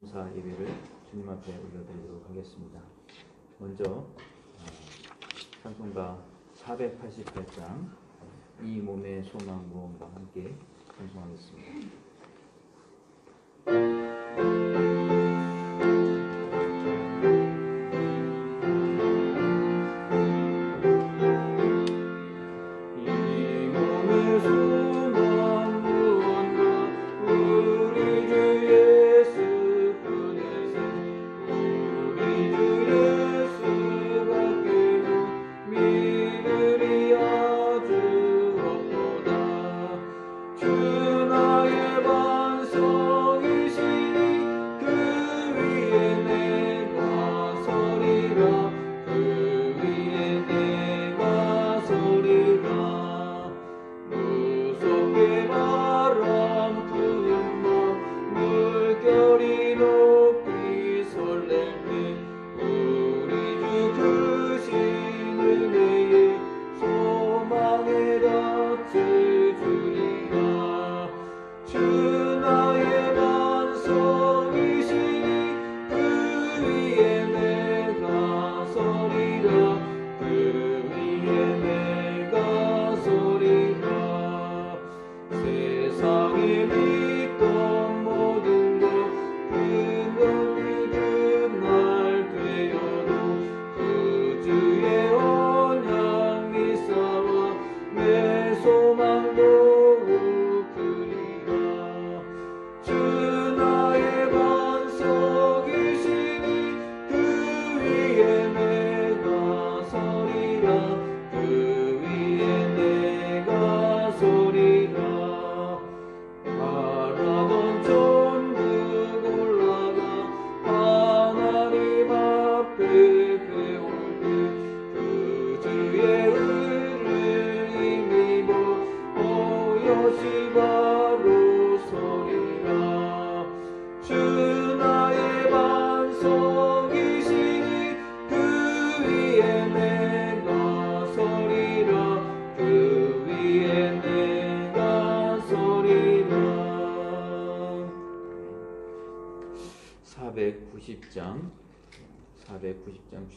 감사 예배를 주님 앞에 올려드리도록 하겠습니다. 먼저 찬송가 488장 이 몸의 소망 무언가 함께 찬송하겠습니다.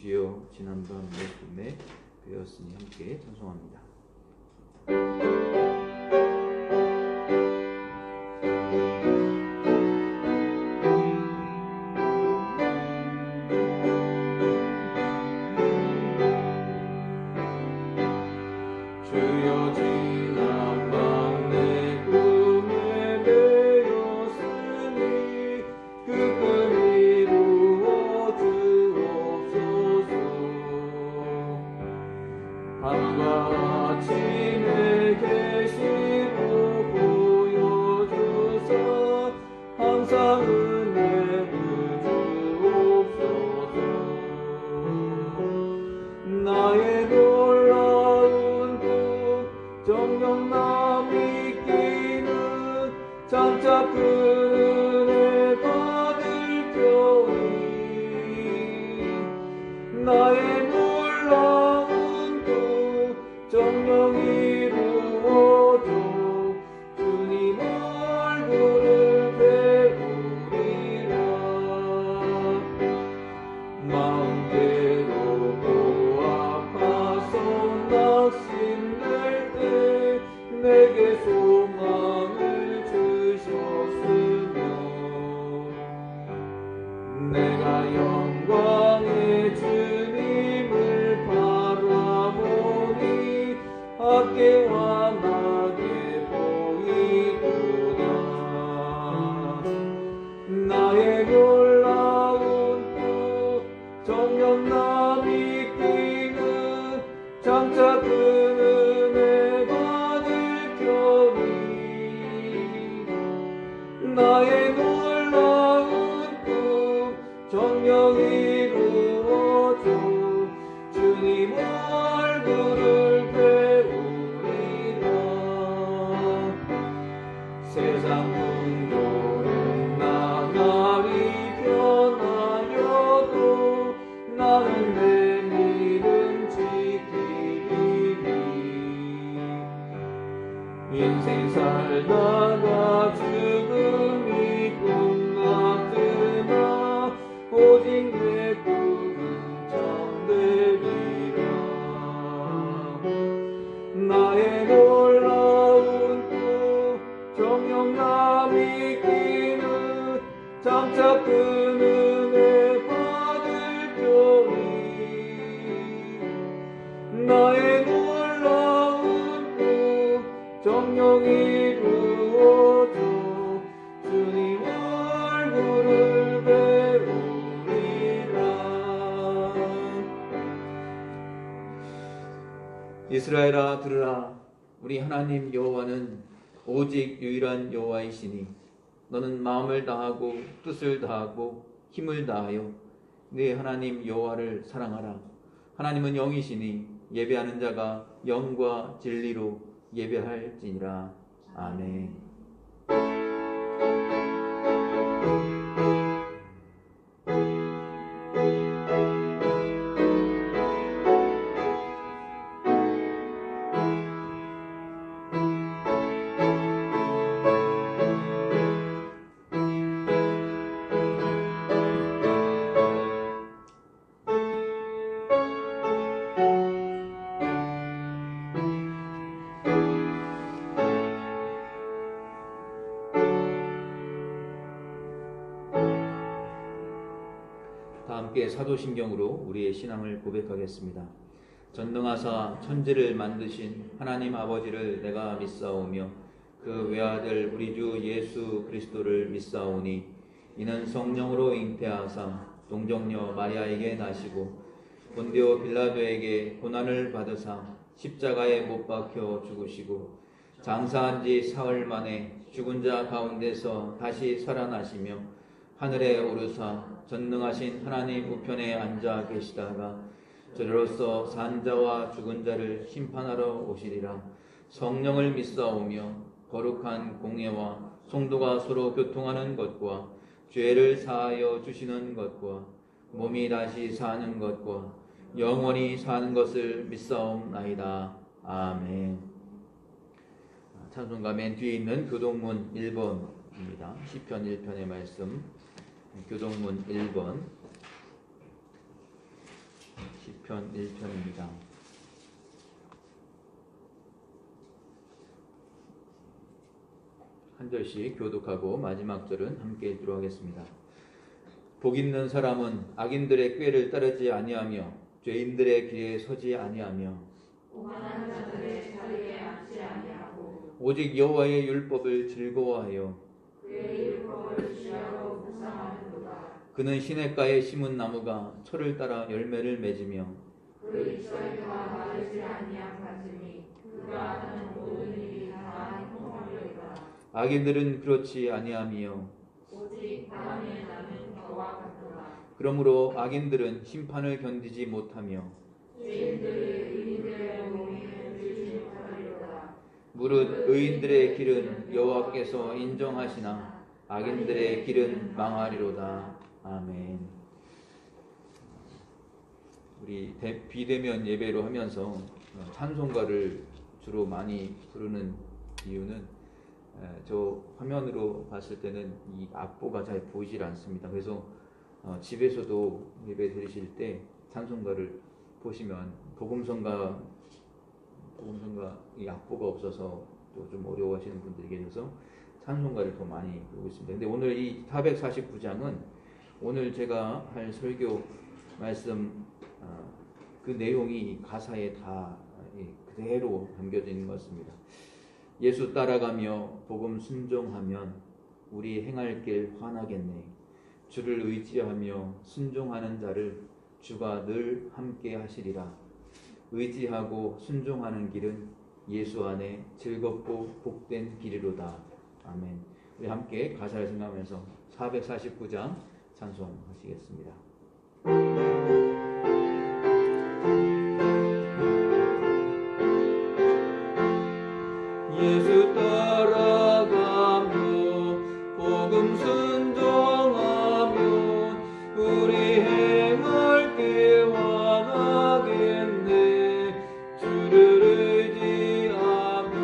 주여 지난밤 내 꿈에 되었으니 함께 찬송합니다. 인생 살다가 죽음이 끝났으나 장차 그 은혜 받을지니 나의 놀라운 꿈 정녕 이루어져 주님 얼굴을 배우리라. 이스라엘아 들으라. 우리 하나님 여호와는 오직 유일한 여호와이시니 너는 마음을 다하고 뜻을 다하고 힘을 다하여 네 하나님 여호와를 사랑하라. 하나님은 영이시니 예배하는 자가 영과 진리로 예배할지니라. 아멘. 다 함께 사도신경으로 우리의 신앙을 고백하겠습니다. 전능하사 천지를 만드신 하나님 아버지를 내가 믿사오며 그 외아들 우리 주 예수 그리스도를 믿사오니 이는 성령으로 잉태하사 동정녀 마리아에게 나시고 본디오 빌라도에게 고난을 받으사 십자가에 못 박혀 죽으시고 장사한 지 사흘 만에 죽은 자 가운데서 다시 살아나시며 하늘에 오르사 전능하신 하나님 우편에 앉아 계시다가 저로서 산 자와 죽은 자를 심판하러 오시리라. 성령을 믿사오며 거룩한 공예와 성도가 서로 교통하는 것과 죄를 사하여 주시는 것과 몸이 다시 사는 것과 영원히 사는 것을 믿사옵나이다. 아멘. 찬송가 맨 뒤에 있는 교동문 1번입니다. 시편 1편의 말씀, 교동문 1번, 시편 1편입니다. 한 절씩 교독하고 마지막 절은 함께 읽도록 하겠습니다. 복 있는 사람은 악인들의 꾀를 따르지 아니하며 죄인들의 길에 서지 아니하며 오만한 자들의 자리에 앉지 아니하고 오직 여호와의 율법을 즐거워하여 그의 율법을 취하고 묵상하는도다. 그는 시냇가에 심은 나무가 철을 따라 열매를 맺으며 그 잎사귀가 마르지 아니한 가지니 그가 하는 모든 일이 다 행복하리로다. 악인들은 그렇지 아니하며 오직 바람에 나는 겨와 같도다. 그러므로 악인들은 심판을 견디지 못하며 죄인들이 의인들의 공의를 들지 못하리로다. 무릇 의인들의 길은 여호와께서 인정하시나 악인들의 길은 망하리로다. 아멘. 우리 비대면 예배로 하면서 찬송가를 주로 많이 부르는 이유는 저 화면으로 봤을 때는 이 악보가 잘 보이질 않습니다. 그래서 집에서도 예배 드리실 때 찬송가를 보시면 복음성가 이 악보가 없어서 또 좀 어려워하시는 분들이 계셔서 찬송가를 더 많이 부르고 있습니다. 근데 오늘 이 449장은 오늘 제가 할 설교 말씀 그 내용이 가사에 다 그대로 담겨져 있는 것 같습니다. 예수 따라가며 복음 순종하면 우리 행할 길 환하겠네. 주를 의지하며 순종하는 자를 주가 늘 함께 하시리라. 의지하고 순종하는 길은 예수 안에 즐겁고 복된 길이로다. 아멘. 우리 함께 가사를 생각하면서 449장 찬송하시겠습니다. 예수 따라가며 복음 순종하면 우리 행할 길 환하겠네. 주를 의지하며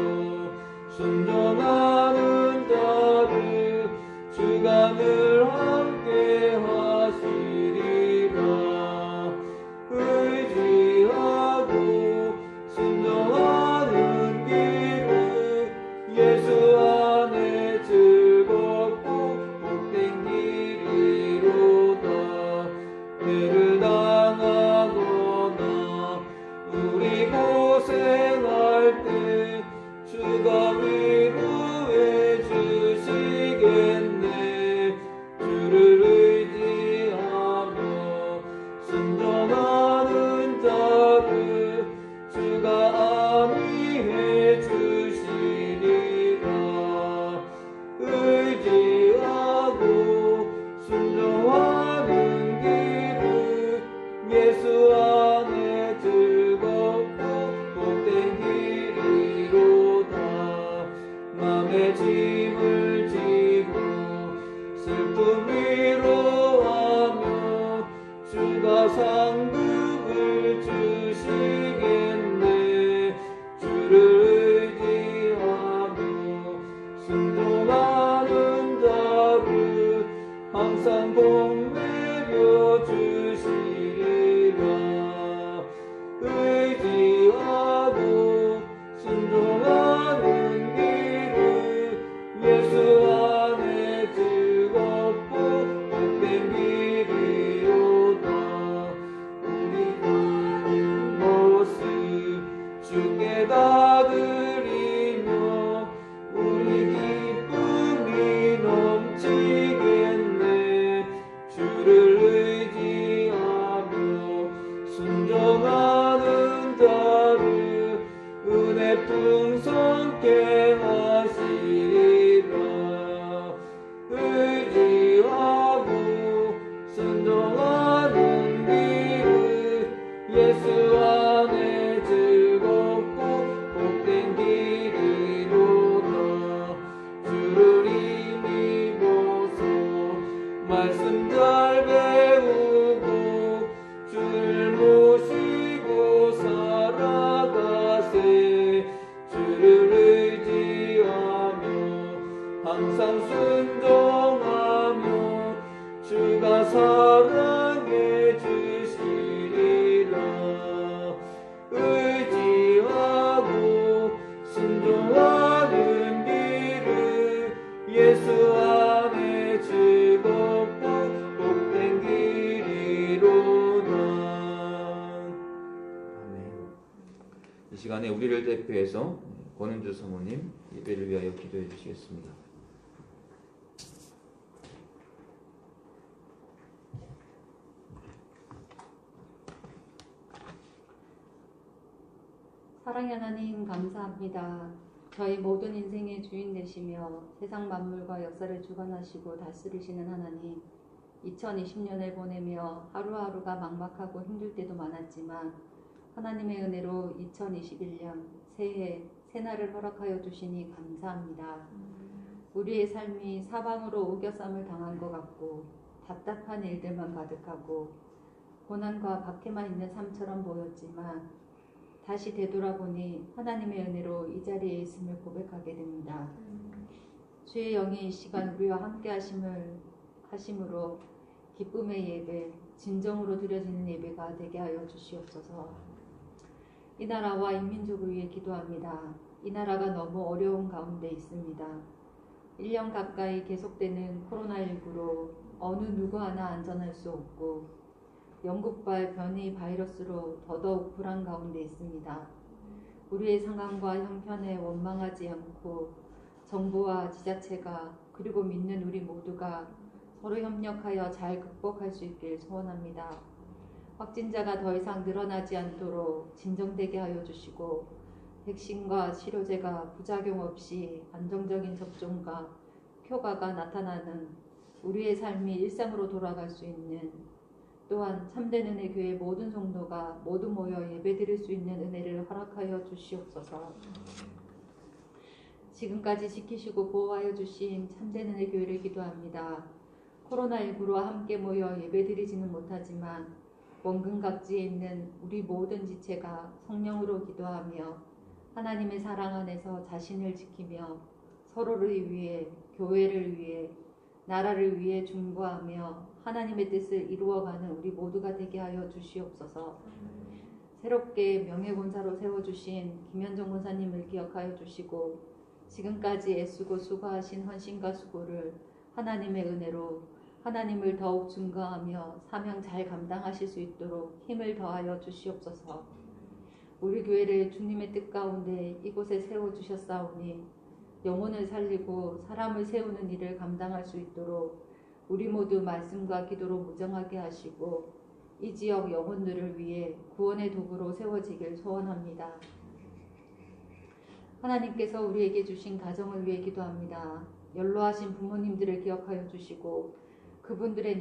순종하는 자를 주가 늘 함께 하시리라. 항상 복내려 주시리라. 의지하고 순종하는 길을 예수 안에 즐겁고 복된 길이로다. 우리 가는 모습 주께 다 드리며 우리 기쁨이 넘치겠네. 주를 의지하며 순종하는 자를 은혜 풍성케 하시리라. 의지하고 순종하는 길을 예수 안에 즐겁고 복된 길이로다. 주를 힘입어서 말씀 잘 배우고 주를 모시고 살아가세. 주를 의지하며 항상 순종하며 주가 사랑해 주시리라. 의지하고 순종하는 길을 예수 안에 즐겁고 복된 길이로다. 아멘. 이 시간에 우리를 대표해서 권은주 사모님 예배를 위하여 기도해 주시겠습니다. 사랑의 하나님 감사합니다. 저희 모든 인생의 주인 되시며 세상 만물과 역사를 주관하시고 다스리시는 하나님, 2020년을 보내며 하루하루가 막막하고 힘들 때도 많았지만 하나님의 은혜로 2021년 새해 새날을 허락하여 주시니 감사합니다. 우리의 삶이 사방으로 우겨쌈을 당한 것 같고 답답한 일들만 가득하고 고난과 박해만 있는 삶처럼 보였지만 다시 되돌아보니 하나님의 은혜로 이 자리에 있음을 고백하게 됩니다. 주의 영이 이 시간 우리와 함께 하심으로 기쁨의 예배, 진정으로 드려지는 예배가 되게 하여 주시옵소서. 이 나라와 인민족을 위해 기도합니다. 이 나라가 너무 어려운 가운데 있습니다. 1년 가까이 계속되는 코로나19로 어느 누구 하나 안전할 수 없고 영국발 변이 바이러스로 더더욱 불안 가운데 있습니다. 우리의 상황과 형편에 원망하지 않고 정부와 지자체가 그리고 믿는 우리 모두가 서로 협력하여 잘 극복할 수 있길 소원합니다. 확진자가 더 이상 늘어나지 않도록 진정되게 하여 주시고 백신과 치료제가 부작용 없이 안정적인 접종과 효과가 나타나는 우리의 삶이 일상으로 돌아갈 수 있는, 또한 참된 은혜 교회 모든 성도가 모두 모여 예배드릴 수 있는 은혜를 허락하여 주시옵소서. 지금까지 지키시고 보호하여 주신 참된 은혜 교회를 기도합니다. 코로나19로 함께 모여 예배드리지는 못하지만 원근 각지에 있는 우리 모든 지체가 성령으로 기도하며 하나님의 사랑 안에서 자신을 지키며 서로를 위해, 교회를 위해, 나라를 위해 중보하며 하나님의 뜻을 이루어가는 우리 모두가 되게 하여 주시옵소서. 새롭게 명예본사로 세워주신 김현정 권사님을 기억하여 주시고 지금까지 애쓰고 수고하신 헌신과 수고를 하나님의 은혜로 하나님을 더욱 증거하며 사명 잘 감당하실 수 있도록 힘을 더하여 주시옵소서. 우리 교회를 주님의 뜻 가운데 이곳에 세워주셨사오니 영혼을 살리고 사람을 세우는 일을 감당할 수 있도록 우리 모두 말씀과 기도로 무정하게 하시고 이 지역 영혼들을 위해 구원의 도구로 세워지길 소원합니다. 하나님께서 우리에게 주신 가정을 위해 기도합니다. 연로하신 부모님들을 기억하여 주시고 그분들의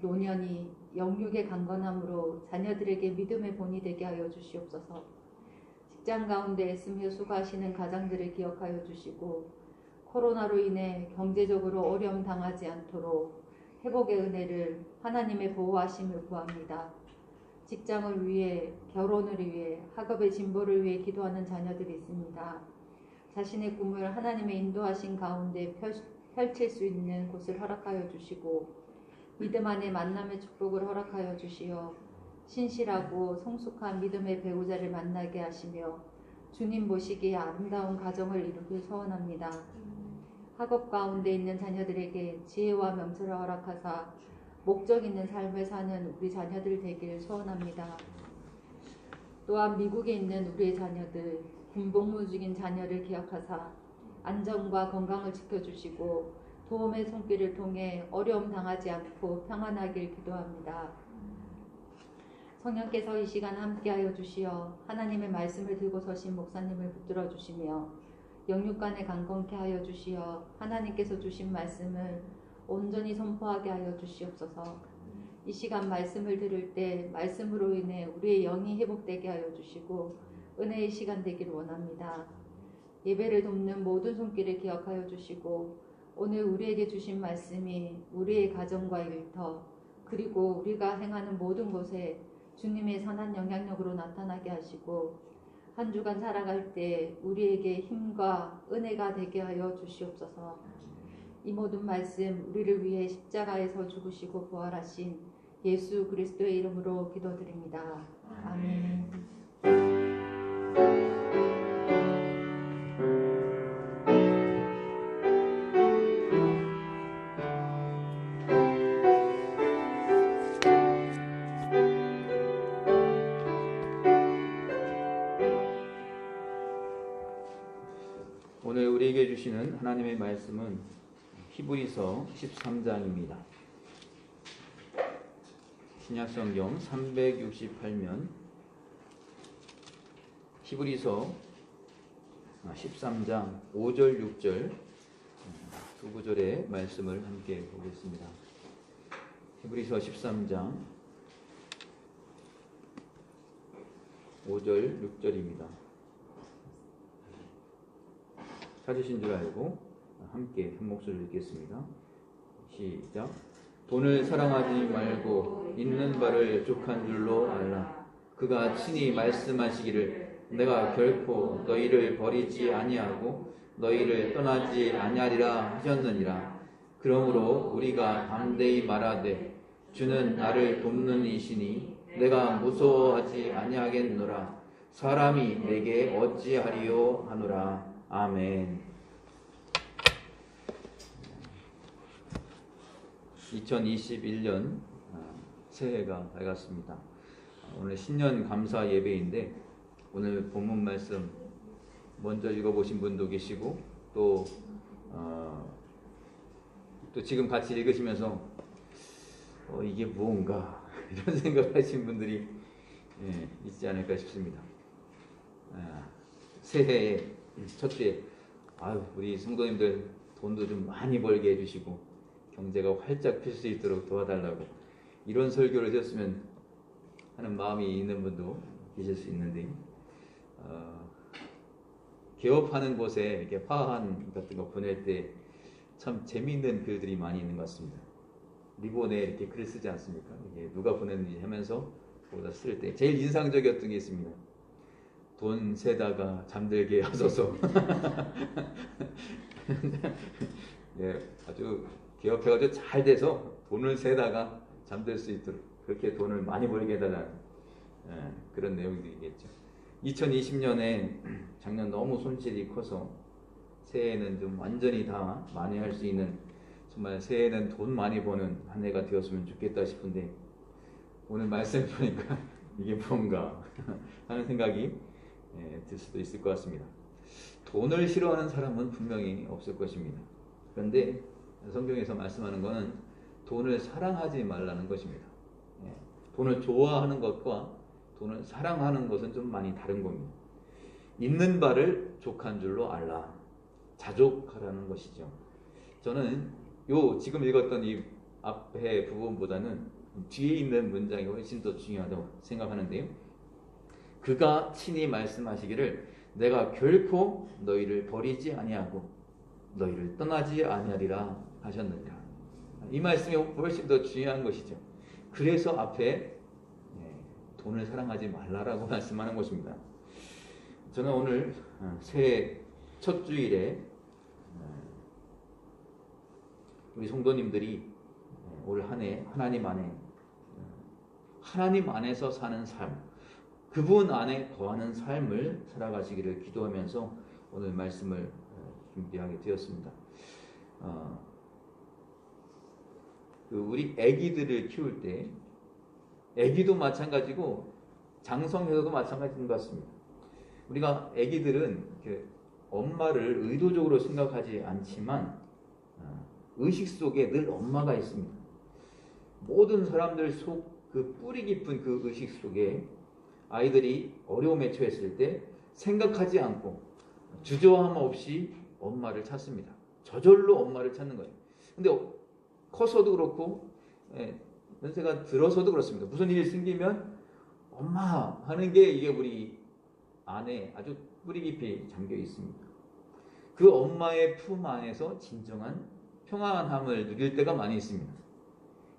노년이 영육의 강건함으로 자녀들에게 믿음의 본이 되게 하여 주시옵소서. 직장 가운데 애쓰며 수고하시는 가장들을 기억하여 주시고 코로나로 인해 경제적으로 어려움 당하지 않도록 회복의 은혜를 하나님의 보호하심을 구합니다. 직장을 위해, 결혼을 위해, 학업의 진보를 위해 기도하는 자녀들이 있습니다. 자신의 꿈을 하나님의 인도하신 가운데 펼칠 수 있는 곳을 허락하여 주시고 믿음 안에 만남의 축복을 허락하여 주시어 신실하고 성숙한 믿음의 배우자를 만나게 하시며 주님 보시기에 아름다운 가정을 이루길 소원합니다. 학업 가운데 있는 자녀들에게 지혜와 명철을 허락하사 목적 있는 삶을 사는 우리 자녀들 되길 소원합니다. 또한 미국에 있는 우리의 자녀들, 군복무 중인 자녀를 기억하사 안전과 건강을 지켜주시고 도움의 손길을 통해 어려움 당하지 않고 평안하길 기도합니다. 성령께서 이 시간 함께하여 주시어 하나님의 말씀을 들고 서신 목사님을 붙들어 주시며 영육간에 강건케 하여 주시어 하나님께서 주신 말씀을 온전히 선포하게 하여 주시옵소서. 이 시간 말씀을 들을 때 말씀으로 인해 우리의 영이 회복되게 하여 주시고 은혜의 시간 되기를 원합니다. 예배를 돕는 모든 손길을 기억하여 주시고 오늘 우리에게 주신 말씀이 우리의 가정과 일터 그리고 우리가 행하는 모든 곳에 주님의 선한 영향력으로 나타나게 하시고 한 주간 살아갈 때 우리에게 힘과 은혜가 되게 하여 주시옵소서. 이 모든 말씀 우리를 위해 십자가에서 죽으시고 부활하신 예수 그리스도의 이름으로 기도드립니다. 아멘. 오늘 우리에게 주시는 하나님의 말씀은 히브리서 13장입니다. 신약성경 368면 히브리서 13장 5절 6절 두 구절의 말씀을 함께 보겠습니다. 히브리서 13장 5절 6절입니다. 찾으신 줄 알고 함께 한 목소리를 읽겠습니다. 시작. 돈을 사랑하지 말고 있는 바를 족한 줄로 알라. 그가 친히 말씀하시기를 내가 결코 너희를 버리지 아니하고 너희를 떠나지 아니하리라 하셨느니라. 그러므로 우리가 담대히 말하되 주는 나를 돕는 이시니 내가 무서워하지 아니하겠노라. 사람이 내게 어찌하리요 하노라. 아멘. 2021년 새해가 밝았습니다. 오늘 신년 감사 예배인데 오늘 본문 말씀 먼저 읽어보신 분도 계시고 또 지금 같이 읽으시면서 이게 무언가 이런 생각하신 분들이 있지 않을까 싶습니다. 새해에 첫째, 우리 성도님들 돈도 좀 많이 벌게 해주시고 경제가 활짝 필 수 있도록 도와달라고 이런 설교를 드렸으면 하는 마음이 있는 분도 계실 수 있는데 개업하는 곳에 이렇게 화환 같은 거 보낼 때 참 재미있는 글들이 많이 있는 것 같습니다. 리본에 이렇게 글을 쓰지 않습니까? 이게 누가 보냈는지 하면서 거기다 쓸 때 제일 인상적이었던 게 있습니다. 돈 세다가 잠들게 하소서. 아주 개업해가지고 잘 돼서 돈을 세다가 잠들 수 있도록 그렇게 돈을 많이 벌게 해달라는 그런 내용들이겠죠. 2020년에 작년 너무 손실이 커서 새해에는 좀 완전히 다 만회할 수 있는 정말 새해에는 돈 많이 버는 한 해가 되었으면 좋겠다 싶은데 오늘 말씀 보니까 이게 뭔가 하는 생각이 들 수도 있을 것 같습니다. 돈을 싫어하는 사람은 분명히 없을 것입니다. 그런데 성경에서 말씀하는 것은 돈을 사랑하지 말라는 것입니다. 돈을 좋아하는 것과 돈을 사랑하는 것은 좀 많이 다른 겁니다. 있는 바를 족한 줄로 알라. 자족하라는 것이죠. 저는 지금 읽었던 이 앞에 부분보다는 뒤에 있는 문장이 훨씬 더 중요하다고 생각하는데요. 그가 친히 말씀하시기를 내가 결코 너희를 버리지 아니하고 너희를 떠나지 아니하리라 하셨느니라. 이 말씀이 훨씬 더 중요한 것이죠. 그래서 앞에 돈을 사랑하지 말라라고 말씀하는 것입니다. 저는 오늘 새해 첫 주일에 우리 성도님들이 올 한 해 하나님 안에서 사는 삶, 그분 안에 거하는 삶을 살아가시기를 기도하면서 오늘 말씀을 준비하게 되었습니다. 우리 아기들을 키울 때, 아기도 마찬가지고 장성해서도 마찬가지인 것 같습니다. 우리가 아기들은 엄마를 의도적으로 생각하지 않지만 의식 속에 늘 엄마가 있습니다. 모든 사람들 속 그 뿌리 깊은 그 의식 속에 아이들이 어려움에 처했을 때 생각하지 않고 주저함 없이 엄마를 찾습니다. 저절로 엄마를 찾는 거예요. 근데 커서도 그렇고 연세가 들어서도 그렇습니다. 무슨 일이 생기면 엄마 하는 게 이게 우리 안에 아주 뿌리 깊이 잠겨 있습니다. 그 엄마의 품 안에서 진정한 평안함을 누릴 때가 많이 있습니다.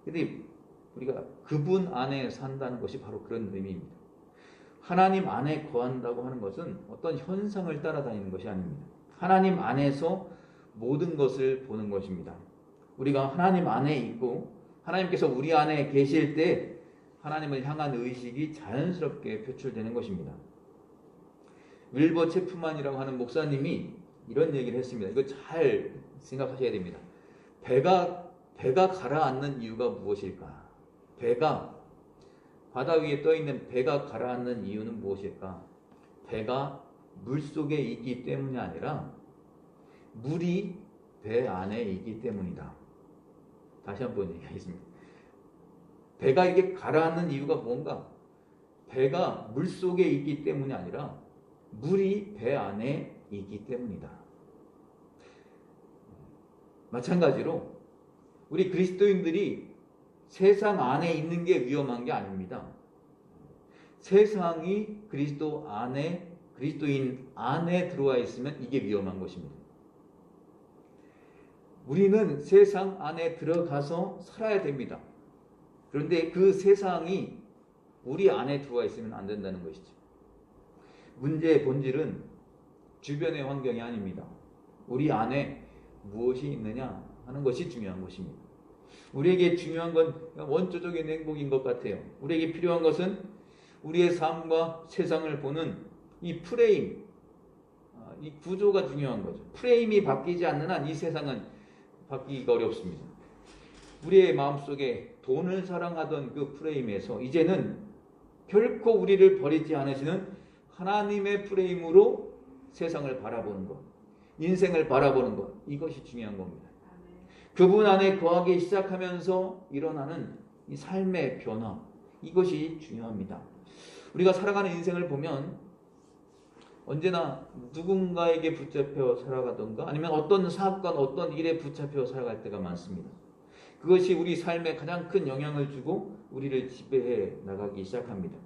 근데 우리가 그분 안에 산다는 것이 바로 그런 의미입니다. 하나님 안에 거한다고 하는 것은 어떤 현상을 따라다니는 것이 아닙니다. 하나님 안에서 모든 것을 보는 것입니다. 우리가 하나님 안에 있고 하나님께서 우리 안에 계실 때 하나님을 향한 의식이 자연스럽게 표출되는 것입니다. 윌버 체프만이라고 하는 목사님이 이런 얘기를 했습니다. 이거 잘 생각하셔야 됩니다. 배가 가라앉는 이유가 무엇일까? 바다 위에 떠있는 배가 가라앉는 이유는 무엇일까? 배가 물속에 있기 때문이 아니라 물이 배 안에 있기 때문이다. 다시 한번 얘기하겠습니다. 배가 이게 가라앉는 이유가 뭔가? 배가 물속에 있기 때문이 아니라 물이 배 안에 있기 때문이다. 마찬가지로 우리 그리스도인들이 세상 안에 있는 게 위험한 게 아닙니다. 세상이 그리스도인 안에 들어와 있으면 이게 위험한 것입니다. 우리는 세상 안에 들어가서 살아야 됩니다. 그런데 그 세상이 우리 안에 들어와 있으면 안 된다는 것이죠. 문제의 본질은 주변의 환경이 아닙니다. 우리 안에 무엇이 있느냐 하는 것이 중요한 것입니다. 우리에게 중요한 건 원초적인 행복인 것 같아요. 우리에게 필요한 것은 우리의 삶과 세상을 보는 이 프레임, 이 구조가 중요한 거죠. 프레임이 바뀌지 않는 한 이 세상은 바뀌기가 어렵습니다. 우리의 마음속에 돈을 사랑하던 그 프레임에서 이제는 결코 우리를 버리지 않으시는 하나님의 프레임으로 세상을 바라보는 것, 인생을 바라보는 것, 이것이 중요한 겁니다. 그분 안에 거하기 시작하면서 일어나는 이 삶의 변화, 이것이 중요합니다. 우리가 살아가는 인생을 보면 언제나 누군가에게 붙잡혀 살아가던가 아니면 어떤 사건, 어떤 일에 붙잡혀 살아갈 때가 많습니다. 그것이 우리 삶에 가장 큰 영향을 주고 우리를 지배해 나가기 시작합니다.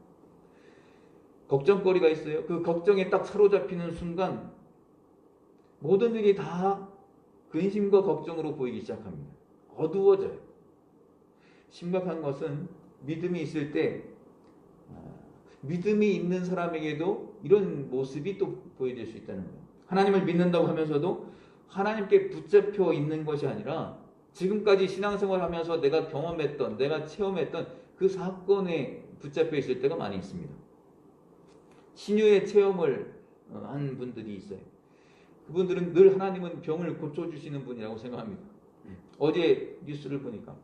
걱정거리가 있어요. 그 걱정에 딱 사로잡히는 순간 모든 일이 다 근심과 걱정으로 보이기 시작합니다. 어두워져요. 심각한 것은 믿음이 있을 때 믿음이 있는 사람에게도 이런 모습이 또 보여질 수 있다는 거예요. 하나님을 믿는다고 하면서도 하나님께 붙잡혀 있는 것이 아니라 지금까지 신앙생활하면서 내가 경험했던, 내가 체험했던 그 사건에 붙잡혀 있을 때가 많이 있습니다. 신유의 체험을 한 분들이 있어요. 그분들은 늘 하나님은 병을 고쳐주시는 분이라고 생각합니다. 어제 뉴스를 보니까,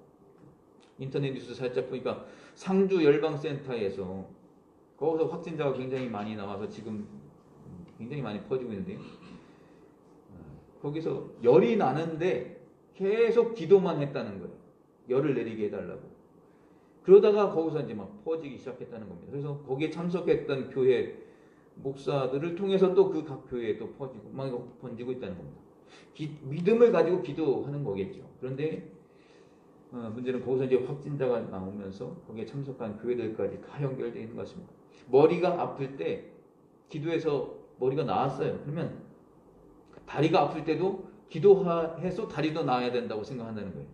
인터넷 뉴스 살짝 보니까 상주 열방센터에서 거기서 확진자가 굉장히 많이 나와서 지금 굉장히 많이 퍼지고 있는데요. 거기서 열이 나는데 계속 기도만 했다는 거예요. 열을 내리게 해달라고. 그러다가 거기서 이제 막 퍼지기 시작했다는 겁니다. 그래서 거기에 참석했던 교회 목사들을 통해서 또 그 각 교회에 또 퍼지고 막 번지고 있다는 겁니다. 믿음을 가지고 기도하는 거겠죠. 그런데 문제는 거기서 이제 확진자가 나오면서 거기에 참석한 교회들까지 다 연결되어 있는 것 같습니다. 머리가 아플 때 기도해서 머리가 나았어요. 그러면 다리가 아플 때도 기도해서 다리도 나아야 된다고 생각한다는 거예요.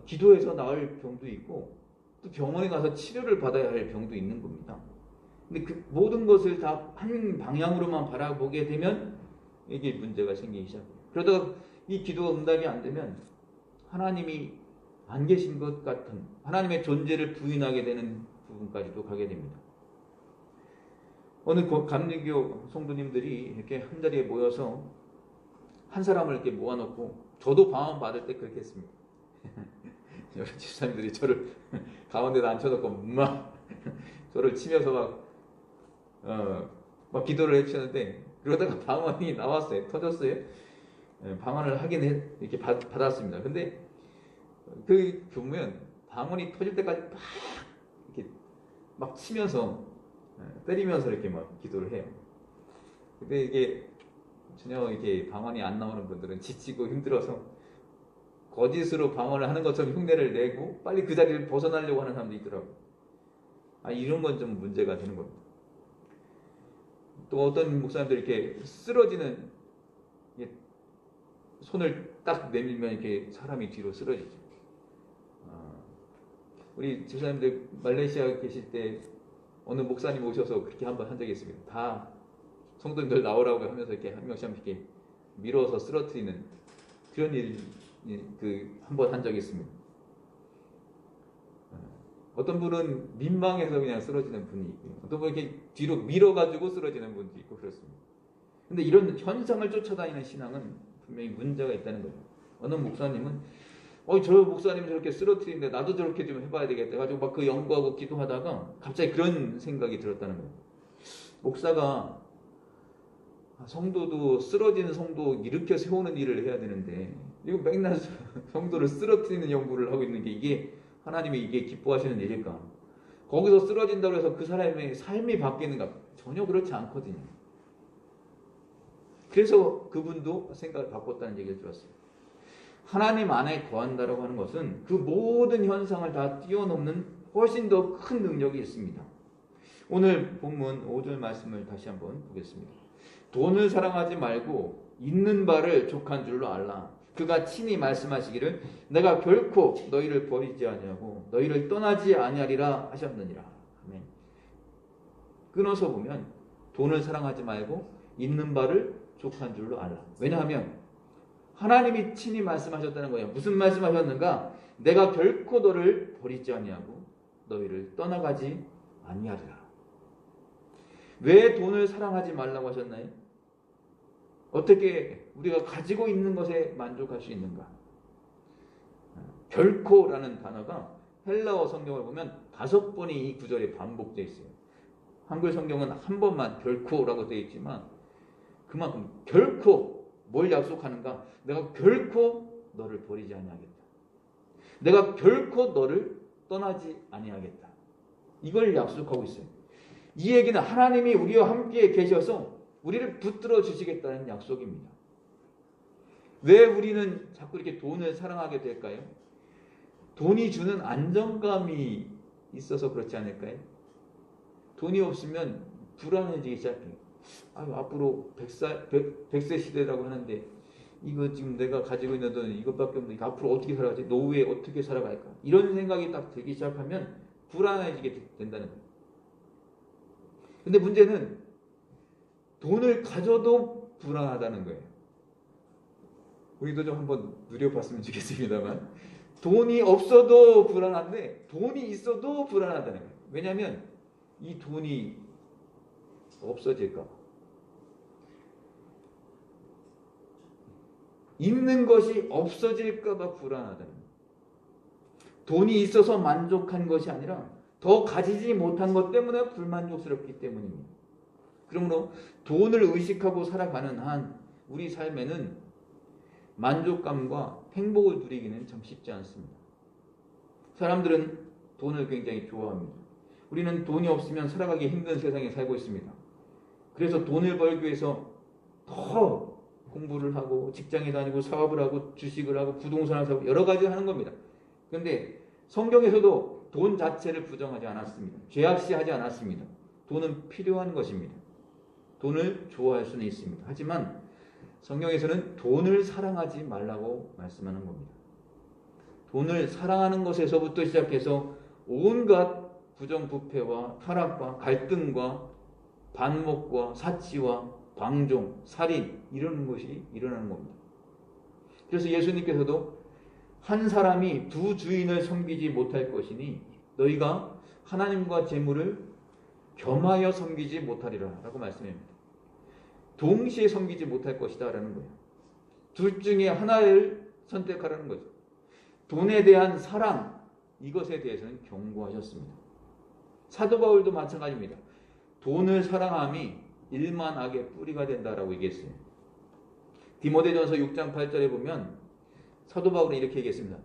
기도해서 나을 병도 있고 또 병원에 가서 치료를 받아야 할 병도 있는 겁니다. 근데 그 모든 것을 다 한 방향으로만 바라보게 되면 이게 문제가 생기기 시작해요. 그러다가 이 기도가 응답이 안 되면 하나님이 안 계신 것 같은 하나님의 존재를 부인하게 되는 부분까지도 가게 됩니다. 어느 감리교 성도님들이 이렇게 한자리에 모여서 한 사람을 이렇게 모아놓고, 저도 방언 받을 때 그렇게 했습니다. 여러 집사님들이 저를 가운데다 앉혀놓고 막 저를 치면서 막 기도를 해주셨는데, 그러다가 방언이 나왔어요. 터졌어요. 방언을 이렇게 받았습니다. 근데 그 보면 방언이 터질 때까지 막 치면서 때리면서 이렇게 막 기도를 해요. 근데 이게 전혀 이게 방언이 안 나오는 분들은 지치고 힘들어서 거짓으로 방언을 하는 것처럼 흉내를 내고 빨리 그 자리를 벗어나려고 하는 사람도 있더라고요. 이런 건 좀 문제가 되는 겁니다. 또 어떤 목사님들 이렇게 쓰러지는, 손을 딱 내밀면 이렇게 사람이 뒤로 쓰러지죠. 우리 집사님들 말레이시아 계실 때 어느 목사님 오셔서 그렇게 한번 한 적이 있습니다. 다 성도님들 나오라고 하면서 이렇게 한 명씩 이렇게 밀어서 쓰러뜨리는 그런 일 한번 한 적이 있습니다. 어떤 분은 민망해서 그냥 쓰러지는 분이 있고요. 어떤 분은 이렇게 뒤로 밀어가지고 쓰러지는 분도 있고 그렇습니다. 근데 이런 현상을 쫓아다니는 신앙은 분명히 문제가 있다는 거죠. 어느 목사님은 저 목사님이 저렇게 쓰러뜨리는데 나도 저렇게 좀 해봐야 되겠다 가지고 막 그 연구하고 기도하다가 갑자기 그런 생각이 들었다는 거예요. 목사가 성도도 쓰러지는 성도 일으켜 세우는 일을 해야 되는데 이거 맨날 성도를 쓰러뜨리는 연구를 하고 있는 게 이게 하나님이 이게 기뻐하시는 일일까? 거기서 쓰러진다고 해서 그 사람의 삶이 바뀌는가? 전혀 그렇지 않거든요. 그래서 그분도 생각을 바꿨다는 얘기를 들었어요. 하나님 안에 거한다라고 하는 것은 그 모든 현상을 다 뛰어넘는 훨씬 더 큰 능력이 있습니다. 오늘 본문 5절 말씀을 다시 한번 보겠습니다. 돈을 사랑하지 말고 있는 바를 족한 줄로 알라. 그가 친히 말씀하시기를 내가 결코 너희를 버리지 아니하고 너희를 떠나지 아니하리라 하셨느니라. 아멘. 끊어서 보면 돈을 사랑하지 말고 있는 바를 족한 줄로 알라. 왜냐하면 하나님이 친히 말씀하셨다는 거예요. 무슨 말씀하셨는가? 내가 결코 너를 버리지 아니하고 너희를 떠나가지 아니하리라. 왜 돈을 사랑하지 말라고 하셨나요? 어떻게 우리가 가지고 있는 것에 만족할 수 있는가? 결코라는 단어가 헬라어 성경을 보면 5번이 이 구절에 반복되어 있어요. 한글 성경은 한 번만 결코라고 되어 있지만 그만큼 결코 뭘 약속하는가? 내가 결코 너를 버리지 아니하겠다. 내가 결코 너를 떠나지 아니하겠다. 이걸 약속하고 있어요. 이 얘기는 하나님이 우리와 함께 계셔서 우리를 붙들어 주시겠다는 약속입니다. 왜 우리는 자꾸 이렇게 돈을 사랑하게 될까요? 돈이 주는 안정감이 있어서 그렇지 않을까요? 돈이 없으면 불안해지기 시작해요. 앞으로 100세 시대라고 하는데 이거 지금 내가 가지고 있는 돈 이것밖에 없는데 앞으로 어떻게 살아가지? 노후에 어떻게 살아갈까? 이런 생각이 딱 들기 시작하면 불안해지게 된다는 거예요. 근데 문제는 돈을 가져도 불안하다는 거예요. 우리도 좀 한번 누려봤으면 좋겠습니다만 돈이 없어도 불안한데 돈이 있어도 불안하다는 거예요. 왜냐하면 이 돈이 없어질까 봐. 있는 것이 없어질까 봐 불안하다는 거예요. 돈이 있어서 만족한 것이 아니라 더 가지지 못한 것 때문에 불만족스럽기 때문입니다. 그러므로 돈을 의식하고 살아가는 한 우리 삶에는 만족감과 행복을 누리기는 참 쉽지 않습니다. 사람들은 돈을 굉장히 좋아합니다. 우리는 돈이 없으면 살아가기 힘든 세상에 살고 있습니다. 그래서 돈을 벌기 위해서 더 공부를 하고 직장에 다니고 사업을 하고 주식을 하고 부동산을 사고 여러 가지 하는 겁니다. 그런데 성경에서도 돈 자체를 부정하지 않았습니다. 죄악시하지 않았습니다. 돈은 필요한 것입니다. 돈을 좋아할 수는 있습니다. 하지만 성경에서는 돈을 사랑하지 말라고 말씀하는 겁니다. 돈을 사랑하는 것에서부터 시작해서 온갖 부정부패와 타락과 갈등과 반목과 사치와 방종, 살인 이런 것이 일어나는 겁니다. 그래서 예수님께서도 한 사람이 두 주인을 섬기지 못할 것이니 너희가 하나님과 재물을 겸하여 섬기지 못하리라 라고 말씀합니다. 동시에 섬기지 못할 것이다 라는 거예요. 둘 중에 하나를 선택하라는 거죠. 돈에 대한 사랑, 이것에 대해서는 경고하셨습니다. 사도 바울도 마찬가지입니다. 돈을 사랑함이 일만 악의 뿌리가 된다라고 얘기했어요. 디모데전서 6장 8절에 보면 사도 바울은 이렇게 얘기했습니다.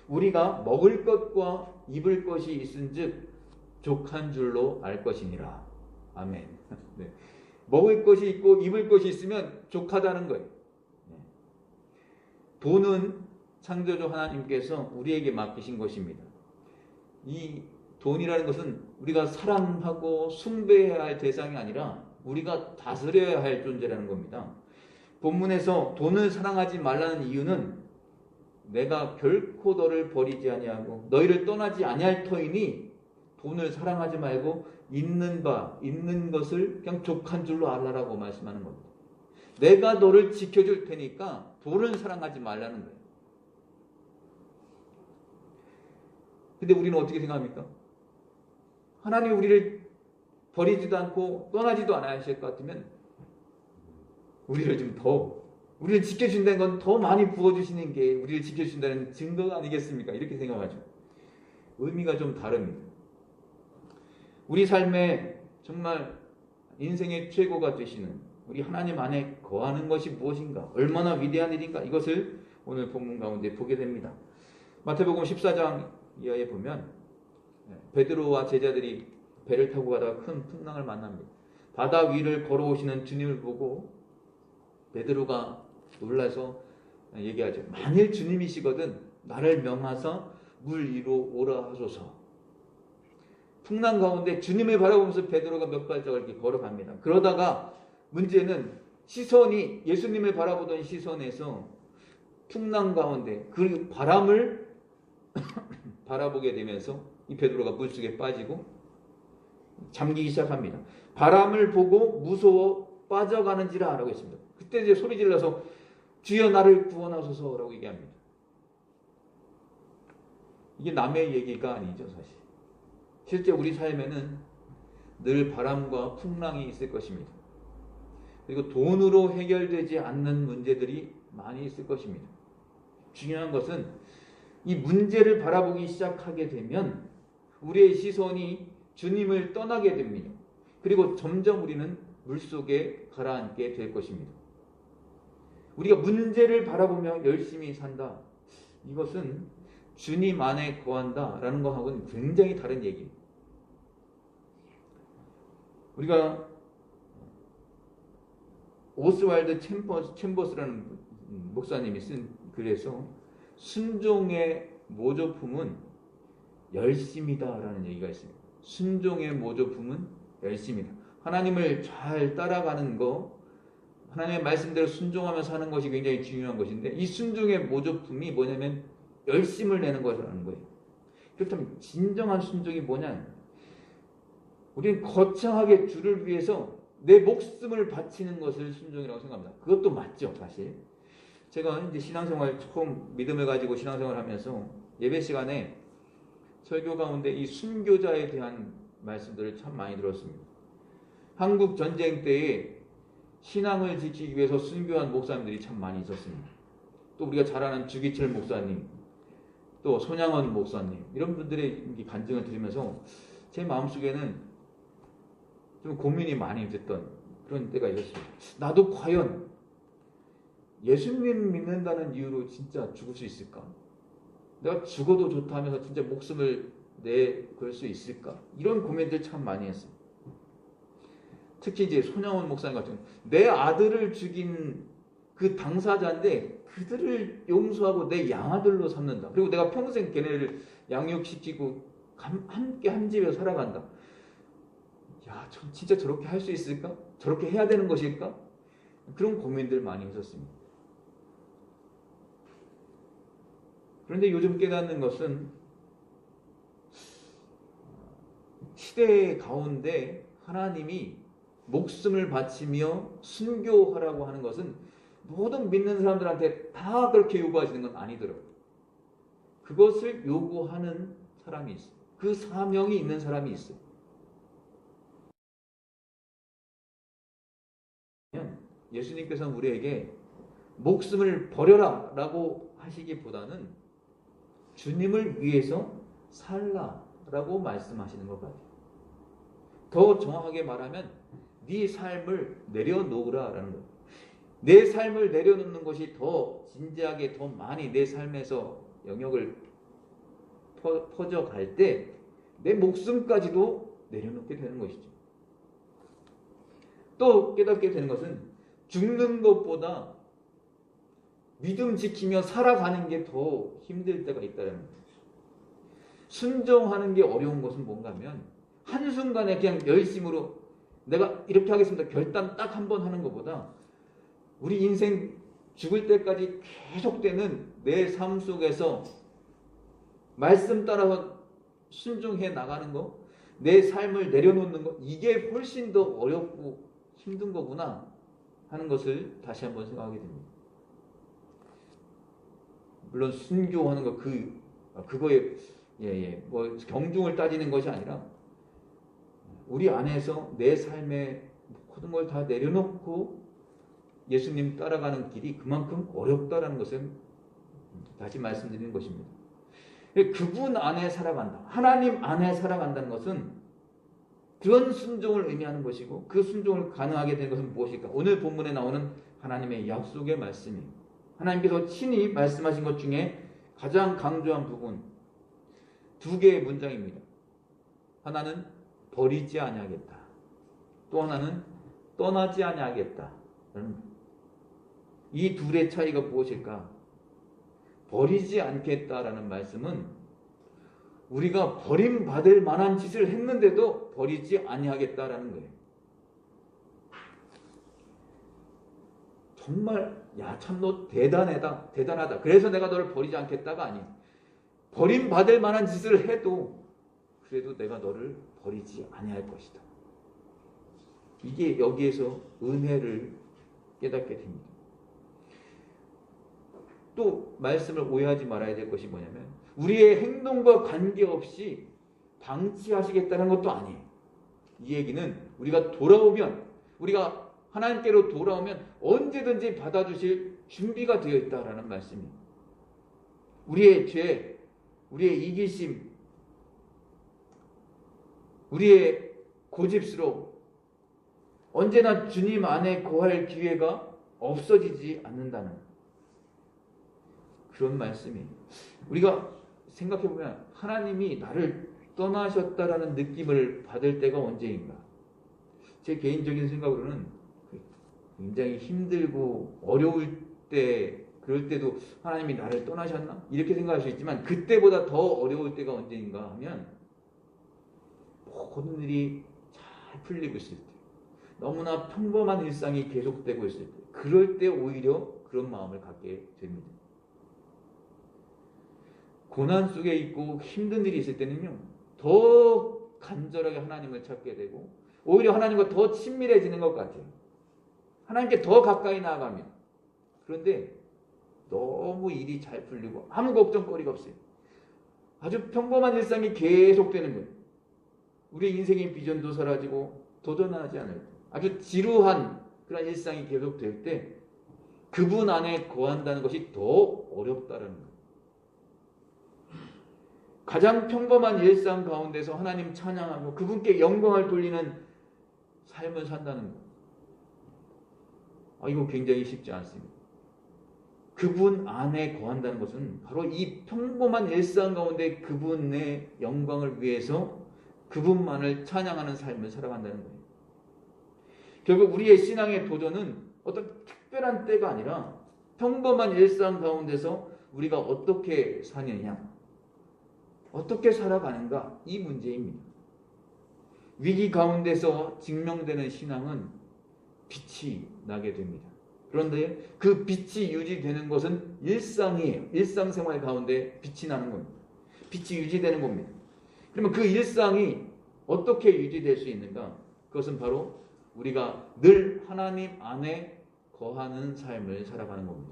우리가 먹을 것과 입을 것이 있은즉 족한 줄로 알 것이니라. 아멘. 네. 먹을 것이 있고 입을 것이 있으면 족하다는 거예요. 네. 돈은 창조주 하나님께서 우리에게 맡기신 것입니다. 이 돈이라는 것은 우리가 사랑하고 숭배해야 할 대상이 아니라 우리가 다스려야 할 존재라는 겁니다. 본문에서 돈을 사랑하지 말라는 이유는 내가 결코 너를 버리지 아니하고 너희를 떠나지 아니할 터이니 돈을 사랑하지 말고 있는 것을 그냥 족한 줄로 알라라고 말씀하는 겁니다. 내가 너를 지켜줄 테니까 돈을 사랑하지 말라는 거예요. 근데 우리는 어떻게 생각합니까? 하나님이 우리를 버리지도 않고 떠나지도 않으실 것 같으면 우리를 지켜준다는 건 더 많이 부어주시는 게 우리를 지켜준다는 증거가 아니겠습니까? 이렇게 생각하죠. 의미가 좀 다릅니다. 우리 삶에 정말 인생의 최고가 되시는 우리 하나님 안에 거하는 것이 무엇인가? 얼마나 위대한 일인가? 이것을 오늘 본문 가운데 보게 됩니다. 마태복음 14장 이하에 보면 베드로와 제자들이 배를 타고 가다가 큰 풍랑을 만납니다. 바다 위를 걸어오시는 주님을 보고 베드로가 놀라서 얘기하죠. 만일 주님이시거든 나를 명하사 물 위로 오라 하소서. 풍랑 가운데 주님을 바라보면서 베드로가 몇 발짝을 이렇게 걸어갑니다. 그러다가 문제는 시선이 예수님을 바라보던 시선에서 풍랑 가운데 그 바람을 바라보게 되면서 이 베드로가 물속에 빠지고 잠기기 시작합니다. 바람을 보고 무서워 빠져가는지라 라고 했습니다. 그때 이제 소리 질러서 주여 나를 구원하소서라고 얘기합니다. 이게 남의 얘기가 아니죠, 사실. 실제 우리 삶에는 늘 바람과 풍랑이 있을 것입니다. 그리고 돈으로 해결되지 않는 문제들이 많이 있을 것입니다. 중요한 것은 이 문제를 바라보기 시작하게 되면 우리의 시선이 주님을 떠나게 됩니다. 그리고 점점 우리는 물속에 가라앉게 될 것입니다. 우리가 문제를 바라보며 열심히 산다. 이것은 주님 안에 거한다라는 것하고는 굉장히 다른 얘기입니다. 우리가 오스왈드 챔버스라는 목사님이 쓴 글에서 순종의 모조품은 열심이다라는 얘기가 있습니다. 순종의 모조품은 열심이다. 하나님을 잘 따라가는 거, 하나님의 말씀대로 순종하면서 하는 것이 굉장히 중요한 것인데 이 순종의 모조품이 뭐냐면 열심을 내는 것이라는 거예요. 그렇다면 진정한 순종이 뭐냐? 우리는 거창하게 주를 위해서 내 목숨을 바치는 것을 순종이라고 생각합니다. 그것도 맞죠, 사실. 제가 이제 신앙생활 처음 믿음을 가지고 신앙생활을 하면서 예배 시간에 설교 가운데 이 순교자에 대한 말씀들을 참 많이 들었습니다. 한국 전쟁 때에 신앙을 지키기 위해서 순교한 목사님들이 참 많이 있었습니다. 또 우리가 잘 아는 주기철 목사님, 또 손양원 목사님 이런 분들의 간증을 들으면서 제 마음속에는 좀 고민이 많이 됐던 그런 때가 있었습니다. 나도 과연 예수님 믿는다는 이유로 진짜 죽을 수 있을까? 내가 죽어도 좋다 하면서 진짜 목숨을 내걸 수 있을까? 이런 고민들 참 많이 했습니다. 특히 이제 손양원 목사님 같은 내 아들을 죽인 그 당사자인데 그들을 용서하고 내 양아들로 삼는다. 그리고 내가 평생 걔네를 양육시키고 함께 한 집에 살아간다. 야, 진짜 저렇게 할 수 있을까? 저렇게 해야 되는 것일까? 그런 고민들 많이 했었습니다. 그런데 요즘 깨닫는 것은 시대 가운데 하나님이 목숨을 바치며 순교하라고 하는 것은 모든 믿는 사람들한테 다 그렇게 요구하시는 건 아니더라고요. 그것을 요구하는 사람이 있어요. 그 사명이 있는 사람이 있어요. 예수님께서는 우리에게 목숨을 버려라 라고 하시기보다는 주님을 위해서 살라 라고 말씀하시는 것 같아요. 더 정확하게 말하면 네 삶을 내려놓으라 라는 거예요. 내 삶을 내려놓는 것이 더 진지하게 더 많이 내 삶에서 영역을 퍼져갈 때 내 목숨까지도 내려놓게 되는 것이죠. 또 깨닫게 되는 것은 죽는 것보다 믿음 지키며 살아가는 게 더 힘들 때가 있다는 거예요. 순종하는 게 어려운 것은 뭔가 하면 한순간에 그냥 열심으로 내가 이렇게 하겠습니다. 결단 딱 한 번 하는 것보다 우리 인생 죽을 때까지 계속되는 내 삶 속에서 말씀 따라서 순종해 나가는 거, 내 삶을 내려놓는 거, 이게 훨씬 더 어렵고 힘든 거구나 하는 것을 다시 한번 생각하게 됩니다. 물론 순교하는 거 그거에 뭐 경중을 따지는 것이 아니라 우리 안에서 내 삶의 모든 걸 다 내려놓고 예수님 따라가는 길이 그만큼 어렵다라는 것을 다시 말씀드리는 것입니다. 그분 안에 살아간다. 하나님 안에 살아간다는 것은 그런 순종을 의미하는 것이고 그 순종을 가능하게 된 것은 무엇일까? 오늘 본문에 나오는 하나님의 약속의 말씀이에요. 하나님께서 친히 말씀하신 것 중에 가장 강조한 부분 두 개의 문장입니다. 하나는 버리지 아니하겠다. 또 하나는 떠나지 아니하겠다. 이 둘의 차이가 무엇일까? 버리지 않겠다라는 말씀은 우리가 버림받을 만한 짓을 했는데도 버리지 아니하겠다라는 거예요. 정말 참 너 대단하다. 그래서 내가 너를 버리지 않겠다가 아니에요. 버림받을 만한 짓을 해도 그래도 내가 너를 버리지 아니할 것이다. 이게 여기에서 은혜를 깨닫게 됩니다. 또 말씀을 오해하지 말아야 될 것이 뭐냐면 우리의 행동과 관계없이 방치하시겠다는 것도 아니에요. 이 얘기는 우리가 하나님께로 돌아오면 언제든지 받아주실 준비가 되어 있다라는 말씀이에요. 우리의 죄, 우리의 이기심, 우리의 고집스러움, 언제나 주님 안에 거할 기회가 없어지지 않는다는 그런 말씀이에요. 우리가 생각해보면 하나님이 나를 떠나셨다라는 느낌을 받을 때가 언제인가? 제 개인적인 생각으로는 굉장히 힘들고 어려울 때 그럴 때도 하나님이 나를 떠나셨나? 이렇게 생각할 수 있지만 그때보다 더 어려울 때가 언제인가 하면 모든 일이 잘 풀리고 있을 때 너무나 평범한 일상이 계속되고 있을 때 그럴 때 오히려 그런 마음을 갖게 됩니다. 고난 속에 있고 힘든 일이 있을 때는요 더 간절하게 하나님을 찾게 되고 오히려 하나님과 더 친밀해지는 것 같아요. 하나님께 더 가까이 나아가면. 그런데 너무 일이 잘 풀리고 아무 걱정거리가 없어요. 아주 평범한 일상이 계속되는 거예요. 우리 인생의 비전도 사라지고 도전하지 않을 때 아주 지루한 그런 일상이 계속될 때 그분 안에 거한다는 것이 더 어렵다는 거예요. 가장 평범한 일상 가운데서 하나님 찬양하고 그분께 영광을 돌리는 삶을 산다는 것. 이거 굉장히 쉽지 않습니다. 그분 안에 거한다는 것은 바로 이 평범한 일상 가운데 그분의 영광을 위해서 그분만을 찬양하는 삶을 살아간다는 거예요. 결국 우리의 신앙의 도전은 어떤 특별한 때가 아니라 평범한 일상 가운데서 우리가 어떻게 사느냐, 어떻게 살아가는가 이 문제입니다. 위기 가운데서 증명되는 신앙은 빛이 나게 됩니다. 그런데 그 빛이 유지되는 것은 일상이에요. 일상생활 가운데 빛이 나는 겁니다. 빛이 유지되는 겁니다. 그러면 그 일상이 어떻게 유지될 수 있는가? 그것은 바로 우리가 늘 하나님 안에 거하는 삶을 살아가는 겁니다.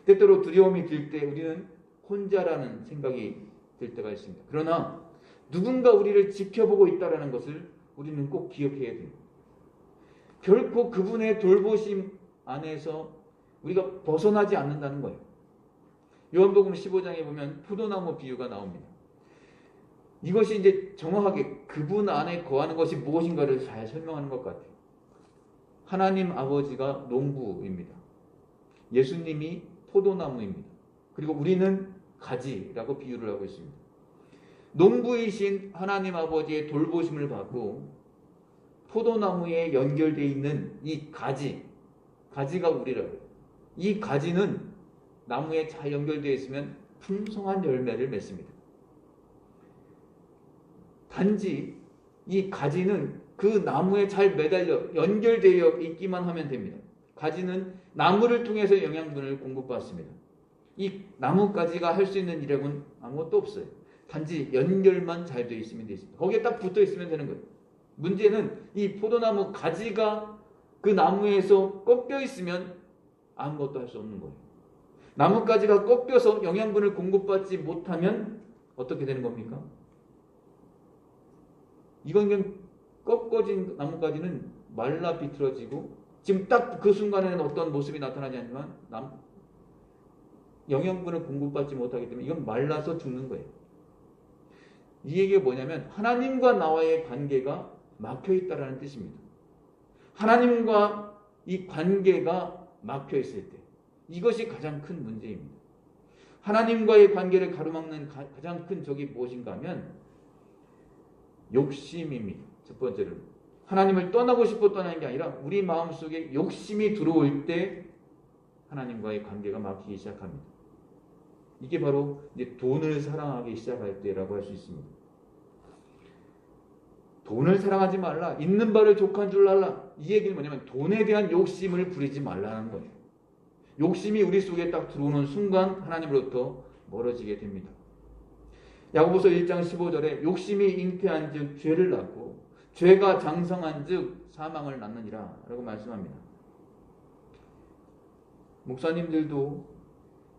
때때로 두려움이 들 때 우리는 혼자라는 생각이 들 때가 있습니다. 그러나 누군가 우리를 지켜보고 있다는 것을 우리는 꼭 기억해야 됩니다. 결코 그분의 돌보심 안에서 우리가 벗어나지 않는다는 거예요. 요한복음 15장에 보면 포도나무 비유가 나옵니다. 이것이 이제 정확하게 그분 안에 거하는 것이 무엇인가를 잘 설명하는 것 같아요. 하나님 아버지가 농부입니다. 예수님이 포도나무입니다. 그리고 우리는 가지라고 비유를 하고 있습니다. 농부이신 하나님 아버지의 돌보심을 받고 포도나무에 연결되어 있는 이 가지가 우리라고요. 이 가지는 나무에 잘 연결되어 있으면 풍성한 열매를 맺습니다. 단지 이 가지는 그 나무에 잘 매달려 연결되어 있기만 하면 됩니다. 가지는 나무를 통해서 영양분을 공급받습니다. 이 나무가지가 할 수 있는 일은 아무것도 없어요. 단지 연결만 잘 되어 있으면 되겠습니다. 거기에 딱 붙어 있으면 되는 거예요. 문제는 이 포도나무 가지가 그 나무에서 꺾여 있으면 아무것도 할 수 없는 거예요. 나뭇가지가 꺾여서 영양분을 공급받지 못하면 어떻게 되는 겁니까? 이건 그냥 꺾어진 나뭇가지는 말라 비틀어지고 지금 딱 그 순간에는 어떤 모습이 나타나지 않지만 영양분을 공급받지 못하기 때문에 이건 말라서 죽는 거예요. 이 얘기가 뭐냐면 하나님과 나와의 관계가 막혀 있다라는 뜻입니다. 하나님과 이 관계가 막혀 있을 때 이것이 가장 큰 문제입니다. 하나님과의 관계를 가로막는 가장 큰 적이 무엇인가 하면 욕심입니다. 첫 번째로 하나님을 떠나고 싶어 떠나는 게 아니라 우리 마음속에 욕심이 들어올 때 하나님과의 관계가 막히기 시작합니다. 이게 바로 이제 돈을 사랑하기 시작할 때라고 할 수 있습니다. 돈을 사랑하지 말라. 있는 바를 족한 줄 알라. 이 얘기는 뭐냐면 돈에 대한 욕심을 부리지 말라는 거예요. 욕심이 우리 속에 딱 들어오는 순간 하나님으로부터 멀어지게 됩니다. 야고보서 1장 15절에 욕심이 잉태한 즉 죄를 낳고 죄가 장성한 즉 사망을 낳느니라 라고 말씀합니다. 목사님들도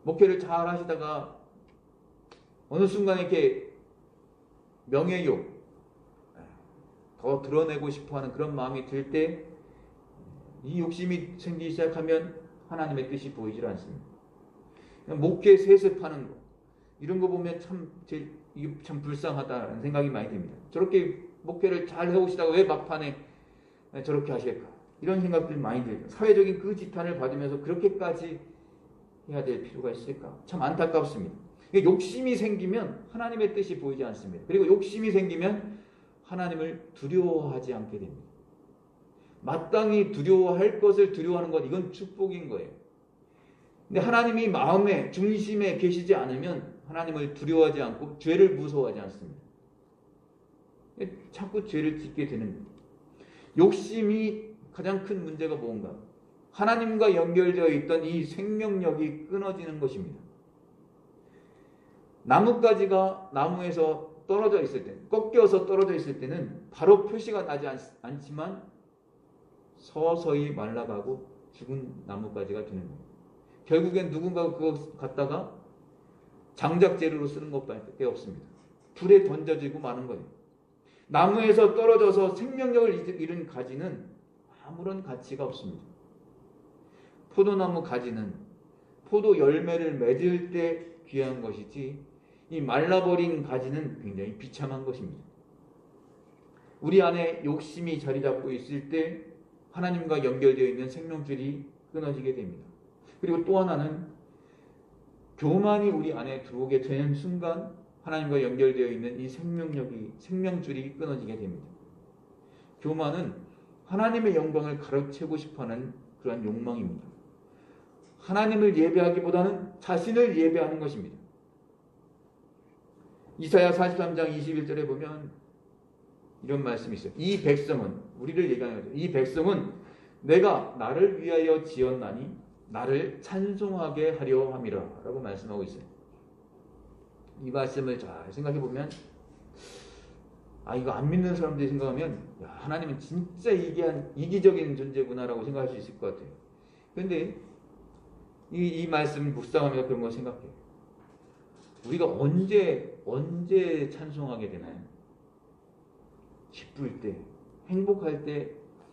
목회를 잘 하시다가 어느 순간 이렇게 명예욕 더 드러내고 싶어하는 그런 마음이 들 때 이 욕심이 생기기 시작하면 하나님의 뜻이 보이질 않습니다. 목회 세습하는 거 이런 거 보면 이게 참 불쌍하다는 생각이 많이 듭니다. 저렇게 목회를 잘 해오시다가 왜 막판에 저렇게 하실까? 이런 생각들이 많이 들죠. 사회적인 그 지탄을 받으면서 그렇게까지 해야 될 필요가 있을까? 참 안타깝습니다. 욕심이 생기면 하나님의 뜻이 보이지 않습니다. 그리고 욕심이 생기면 하나님을 두려워하지 않게 됩니다. 마땅히 두려워할 것을 두려워하는 것 이건 축복인 거예요. 근데 하나님이 마음의 중심에 계시지 않으면 하나님을 두려워하지 않고 죄를 무서워하지 않습니다. 자꾸 죄를 짓게 되는 거예요. 욕심이 가장 큰 문제가 뭔가? 하나님과 연결되어 있던 이 생명력이 끊어지는 것입니다. 나뭇가지가 나무에서 떨어져 있을 때, 꺾여서 떨어져 있을 때는 바로 표시가 나지 않지만 서서히 말라가고 죽은 나뭇가지가 되는 거예요. 결국엔 누군가가 그거 갖다가 장작재료로 쓰는 것밖에 없습니다. 불에 던져지고 마는 거예요. 나무에서 떨어져서 생명력을 잃은 가지는 아무런 가치가 없습니다. 포도나무 가지는 포도 열매를 맺을 때 귀한 것이지 이 말라버린 가지는 굉장히 비참한 것입니다. 우리 안에 욕심이 자리 잡고 있을 때 하나님과 연결되어 있는 생명줄이 끊어지게 됩니다. 그리고 또 하나는 교만이 우리 안에 들어오게 되는 순간 하나님과 연결되어 있는 이 생명줄이 끊어지게 됩니다. 교만은 하나님의 영광을 가로채고 싶어하는 그러한 욕망입니다. 하나님을 예배하기보다는 자신을 예배하는 것입니다. 이사야 43장 21절에 보면 이런 말씀이 있어요. 이 백성은 우리를 얘기하는 거죠. 이 백성은 내가 나를 위하여 지었나니 나를 찬송하게 하려 함이라 라고 말씀하고 있어요. 이 말씀을 잘 생각해 보면 이거 안 믿는 사람들이 생각하면 하나님은 진짜 이기적인 존재구나라고 생각할 수 있을 것 같아요. 그런데 이 말씀을 묵상하면서 그런 걸 생각해요. 우리가 언제 찬송하게 되나요? 기쁠 때, 행복할 때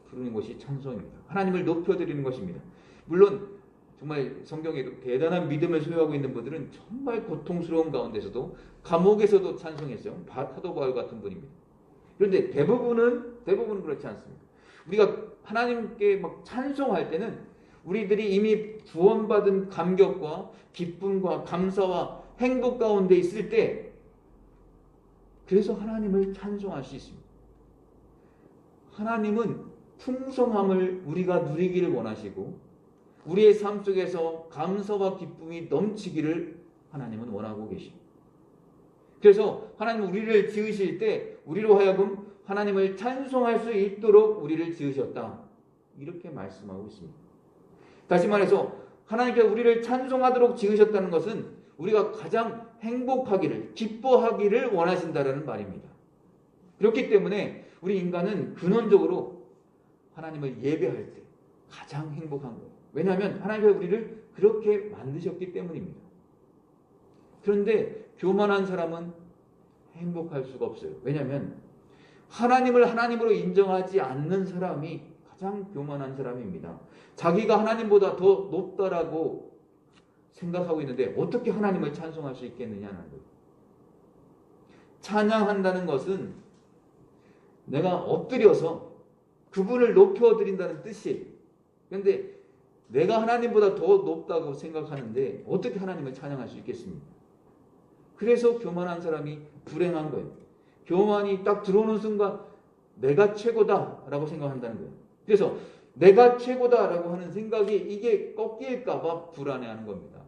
부르는 것이 찬송입니다. 하나님을 높여드리는 것입니다. 물론 정말 성경에 대단한 믿음을 소유하고 있는 분들은 정말 고통스러운 가운데서도 감옥에서도 찬송했어요. 사도 바울 같은 분입니다. 그런데 대부분은 그렇지 않습니다. 우리가 하나님께 막 찬송할 때는 우리들이 이미 구원받은 감격과 기쁨과 감사와 행복 가운데 있을 때, 그래서 하나님을 찬송할 수 있습니다. 하나님은 풍성함을 우리가 누리기를 원하시고 우리의 삶 속에서 감사와 기쁨이 넘치기를 하나님은 원하고 계십니다. 그래서 하나님은 우리를 지으실 때 우리로 하여금 하나님을 찬송할 수 있도록 우리를 지으셨다, 이렇게 말씀하고 있습니다. 다시 말해서 하나님께 우리를 찬송하도록 지으셨다는 것은 우리가 가장 행복하기를, 기뻐하기를 원하신다라는 말입니다. 그렇기 때문에 우리 인간은 근원적으로 하나님을 예배할 때 가장 행복한 거예요. 왜냐하면 하나님께서 우리를 그렇게 만드셨기 때문입니다. 그런데 교만한 사람은 행복할 수가 없어요. 왜냐하면 하나님을 하나님으로 인정하지 않는 사람이 가장 교만한 사람입니다. 자기가 하나님보다 더 높다라고 생각하고 있는데 어떻게 하나님을 찬송할 수 있겠느냐는 거예요. 찬양한다는 것은 내가 엎드려서 그분을 높여드린다는 뜻이에요. 그런데 내가 하나님보다 더 높다고 생각하는데 어떻게 하나님을 찬양할 수 있겠습니까? 그래서 교만한 사람이 불행한 거예요. 교만이 딱 들어오는 순간 내가 최고다라고 생각한다는 거예요. 그래서 내가 최고다라고 하는 생각이 이게 꺾일까 봐 불안해하는 겁니다.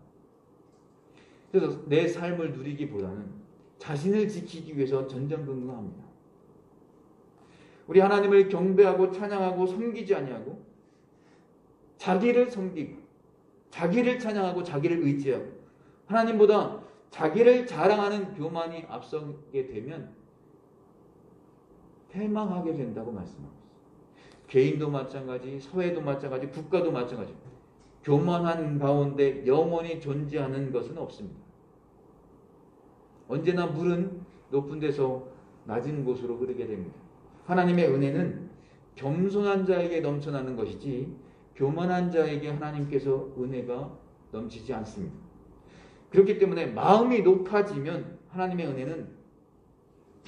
그래서 내 삶을 누리기보다는 자신을 지키기 위해서 전전긍긍합니다. 우리 하나님을 경배하고 찬양하고 섬기지 아니하고 자기를 섬기고 자기를 찬양하고 자기를 의지하고 하나님보다 자기를 자랑하는 교만이 앞서게 되면 패망하게 된다고 말씀하고 있어요. 개인도 마찬가지, 사회도 마찬가지, 국가도 마찬가지. 교만한 가운데 영원히 존재하는 것은 없습니다. 언제나 물은 높은 데서 낮은 곳으로 흐르게 됩니다. 하나님의 은혜는 겸손한 자에게 넘쳐나는 것이지 교만한 자에게 하나님께서 은혜가 넘치지 않습니다. 그렇기 때문에 마음이 높아지면 하나님의 은혜는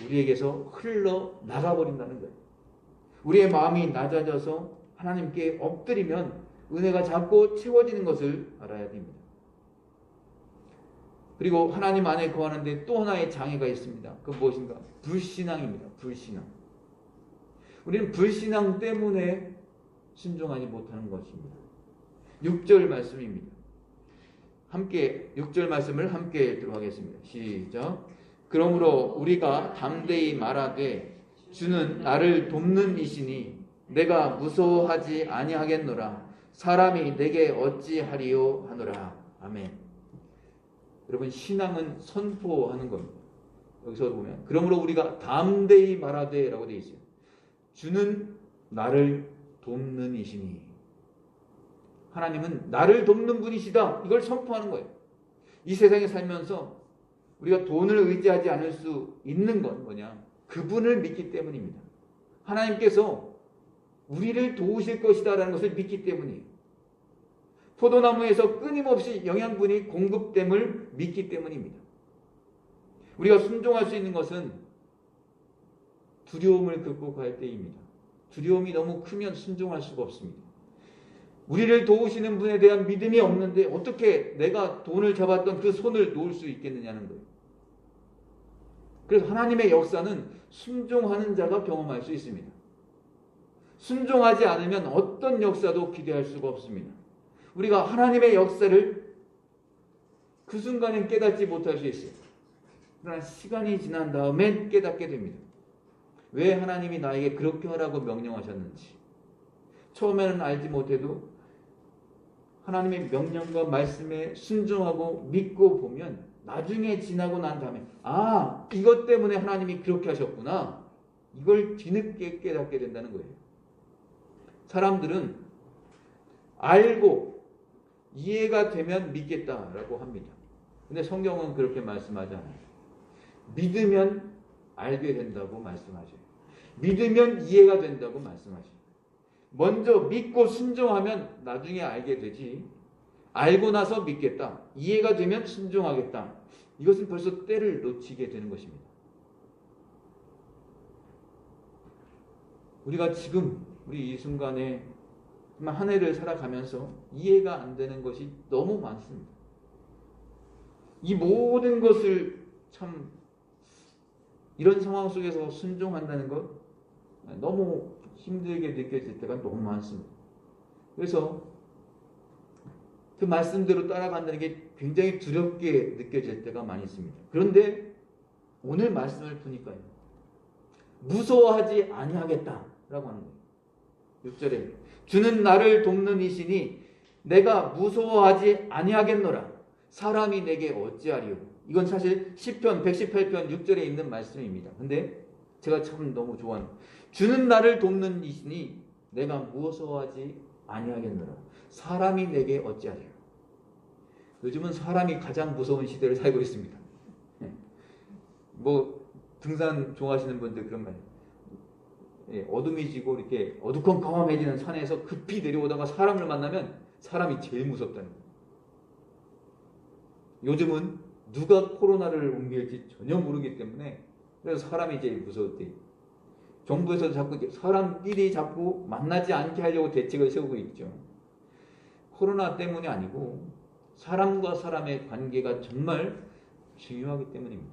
우리에게서 흘러나가버린다는 거예요. 우리의 마음이 낮아져서 하나님께 엎드리면 은혜가 자꾸 채워지는 것을 알아야 됩니다. 그리고 하나님 안에 거하는데 또 하나의 장애가 있습니다. 그건 무엇인가? 불신앙입니다. 불신앙. 우리는 불신앙 때문에 순종하지 못하는 것입니다. 6절 말씀입니다. 함께 6절 말씀을 함께 들어가겠습니다. 시작. 그러므로 우리가 담대히 말하되 주는 나를 돕는 이시니 내가 무서워하지 아니하겠노라. 사람이 내게 어찌하리요 하노라. 아멘. 여러분, 신앙은 선포하는 겁니다. 여기서 보면 그러므로 우리가 담대히 말하되 라고 되어 있어요. 주는 나를 돕는 이시니, 하나님은 나를 돕는 분이시다, 이걸 선포하는 거예요. 이 세상에 살면서 우리가 돈을 의지하지 않을 수 있는 건 뭐냐? 그분을 믿기 때문입니다. 하나님께서 우리를 도우실 것이다 라는 것을 믿기 때문이에요. 포도나무에서 끊임없이 영양분이 공급됨을 믿기 때문입니다. 우리가 순종할 수 있는 것은 두려움을 극복할 때입니다. 두려움이 너무 크면 순종할 수가 없습니다. 우리를 도우시는 분에 대한 믿음이 없는데 어떻게 내가 돈을 잡았던 그 손을 놓을 수 있겠느냐는 거예요. 그래서 하나님의 역사는 순종하는 자가 경험할 수 있습니다. 순종하지 않으면 어떤 역사도 기대할 수가 없습니다. 우리가 하나님의 역사를 그 순간엔 깨닫지 못할 수 있어요. 그러나 시간이 지난 다음엔 깨닫게 됩니다. 왜 하나님이 나에게 그렇게 하라고 명령하셨는지. 처음에는 알지 못해도 하나님의 명령과 말씀에 순종하고 믿고 보면 나중에 지나고 난 다음에 이것 때문에 하나님이 그렇게 하셨구나, 이걸 뒤늦게 깨닫게 된다는 거예요. 사람들은 알고 이해가 되면 믿겠다라고 합니다. 근데 성경은 그렇게 말씀하지 않아요. 믿으면 알게 된다고 말씀하죠. 믿으면 이해가 된다고 말씀하죠. 먼저 믿고 순종하면 나중에 알게 되지. 알고 나서 믿겠다. 이해가 되면 순종하겠다. 이것은 벌써 때를 놓치게 되는 것입니다. 우리가 지금 우리 이 순간에 한 해를 살아가면서 이해가 안 되는 것이 너무 많습니다. 이 모든 것을 참 이런 상황 속에서 순종한다는 것 너무 힘들게 느껴질 때가 너무 많습니다. 그래서 그 말씀대로 따라간다는 게 굉장히 두렵게 느껴질 때가 많이 있습니다. 그런데 오늘 말씀을 보니까요. 무서워하지 아니하겠다라고 하는 거예요. 6절에 주는 나를 돕는 이시니 내가 무서워하지 아니하겠노라. 사람이 내게 어찌하리요. 이건 사실 시편 118편 6절에 있는 말씀입니다. 근데 제가 참 너무 좋아하는 주는 나를 돕는 이시니 내가 무서워하지 아니하겠노라. 사람이 내게 어찌하리요. 요즘은 사람이 가장 무서운 시대를 살고 있습니다. 뭐 등산 좋아하시는 분들 그런 거 아니에요. 어둠이 지고 이렇게 어두컴컴해지는 산에서 급히 내려오다가 사람을 만나면 사람이 제일 무섭다는 거예요. 요즘은 누가 코로나를 옮길지 전혀 모르기 때문에 그래서 사람이 제일 무서울 때 정부에서 자꾸 사람끼리 자꾸 만나지 않게 하려고 대책을 세우고 있죠. 코로나 때문이 아니고 사람과 사람의 관계가 정말 중요하기 때문입니다.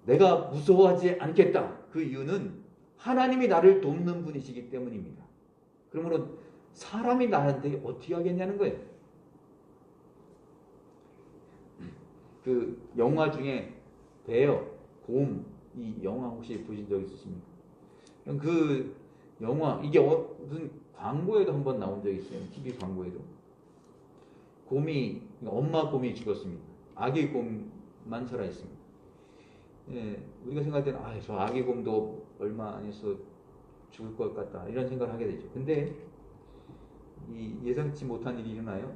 내가 무서워하지 않겠다. 그 이유는 하나님이 나를 돕는 분이시기 때문입니다. 그러므로 사람이 나한테 어떻게 하겠냐는 거예요. 그 영화 중에 베어, 곰, 이 영화 혹시 보신 적 있으십니까? 그 영화, 이게 무슨 광고에도 한번 나온 적이 있어요. TV 광고에도. 곰이, 엄마 곰이 죽었습니다. 아기 곰만 살아있습니다. 예, 우리가 생각할 때는, 저 아기 곰도 얼마 안 해서 죽을 것 같다. 이런 생각을 하게 되죠. 근데, 이 예상치 못한 일이 일어나요.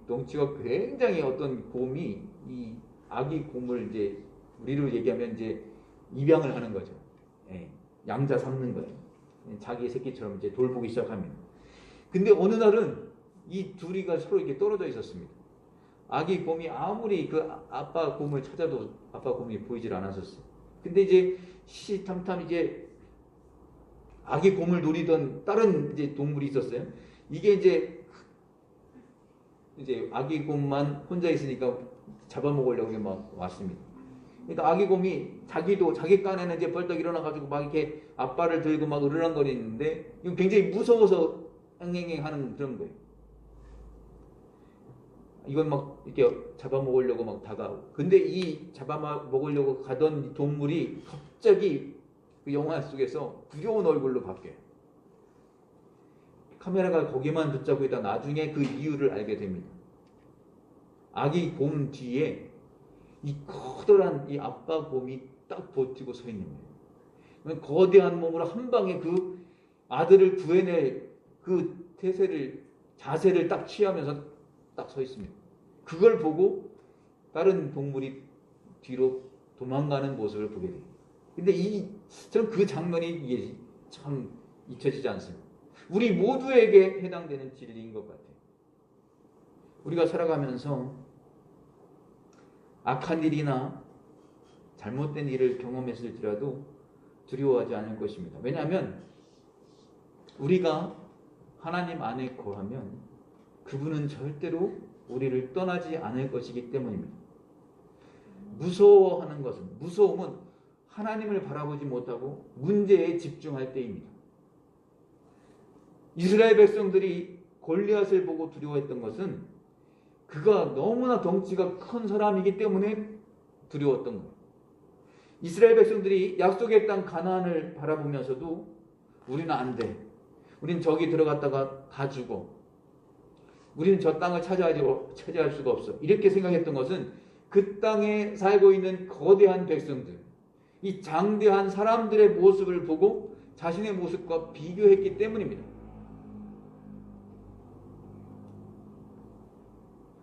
덩치가 굉장히 어떤 곰이 이 아기 곰을 이제 우리로 얘기하면 이제 입양을 하는 거죠. 예, 양자 삼는 거예요. 자기 새끼처럼 이제 돌보기 시작합니다. 근데 어느 날은 이 둘이가 서로 이렇게 떨어져 있었습니다. 아기 곰이 아무리 그 아빠 곰을 찾아도 아빠 곰이 보이질 않았었어요. 근데 이제 시시탐탐 이제 아기 곰을 노리던 다른 이제 동물이 있었어요. 이게 이제 아기 곰만 혼자 있으니까 잡아먹으려고 막 왔습니다. 그러니까 아기 곰이 자기도 자기 깐에는 이제 벌떡 일어나가지고 막 이렇게 아빠를 들고 막 으르렁거리는데 이건 굉장히 무서워서 앵앵앵하는 그런 거예요. 이건 막 이렇게 잡아먹으려고 막 다가오고. 근데 이 잡아먹으려고 가던 동물이 갑자기 그 영화 속에서 두려운 얼굴로 바뀌어요. 카메라가 거기만 붙잡고 있다 나중에 그 이유를 알게 됩니다. 아기 곰 뒤에 이 커다란 이 아빠 곰이 딱 버티고 서 있는 거예요. 거대한 몸으로 한 방에 그 아들을 구해낼 그 자세를 딱 취하면서 딱 서 있습니다. 그걸 보고 다른 동물이 뒤로 도망가는 모습을 보게 돼요. 근데 저는 그 장면이 이게 참 잊혀지지 않습니다. 우리 모두에게 해당되는 진리인 것 같아요. 우리가 살아가면서 악한 일이나 잘못된 일을 경험했을지라도 두려워하지 않을 것입니다. 왜냐하면 우리가 하나님 안에 거하면 그분은 절대로 우리를 떠나지 않을 것이기 때문입니다. 무서워하는 것은, 무서움은 하나님을 바라보지 못하고 문제에 집중할 때입니다. 이스라엘 백성들이 골리앗을 보고 두려워했던 것은 그가 너무나 덩치가 큰 사람이기 때문에 두려웠던 거예요. 이스라엘 백성들이 약속의 땅 가나안을 바라보면서도 우리는 안 돼. 우린 저기 들어갔다가 다 죽어. 우리는 저 땅을 차지할 수가 없어. 이렇게 생각했던 것은 그 땅에 살고 있는 거대한 백성들, 이 장대한 사람들의 모습을 보고 자신의 모습과 비교했기 때문입니다.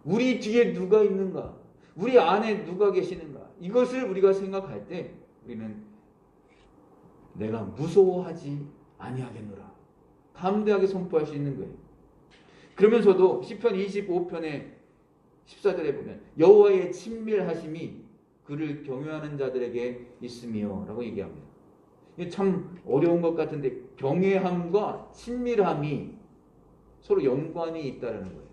우리 뒤에 누가 있는가? 우리 안에 누가 계시는가? 이것을 우리가 생각할 때 우리는 내가 무서워하지 아니하겠노라. 담대하게 선포할 수 있는 거예요. 그러면서도 시편 25편의 14절에 보면 여호와의 친밀하심이 그를 경외하는 자들에게 있으며 라고 얘기합니다. 이게 참 어려운 것 같은데 경외함과 친밀함이 서로 연관이 있다는 거예요.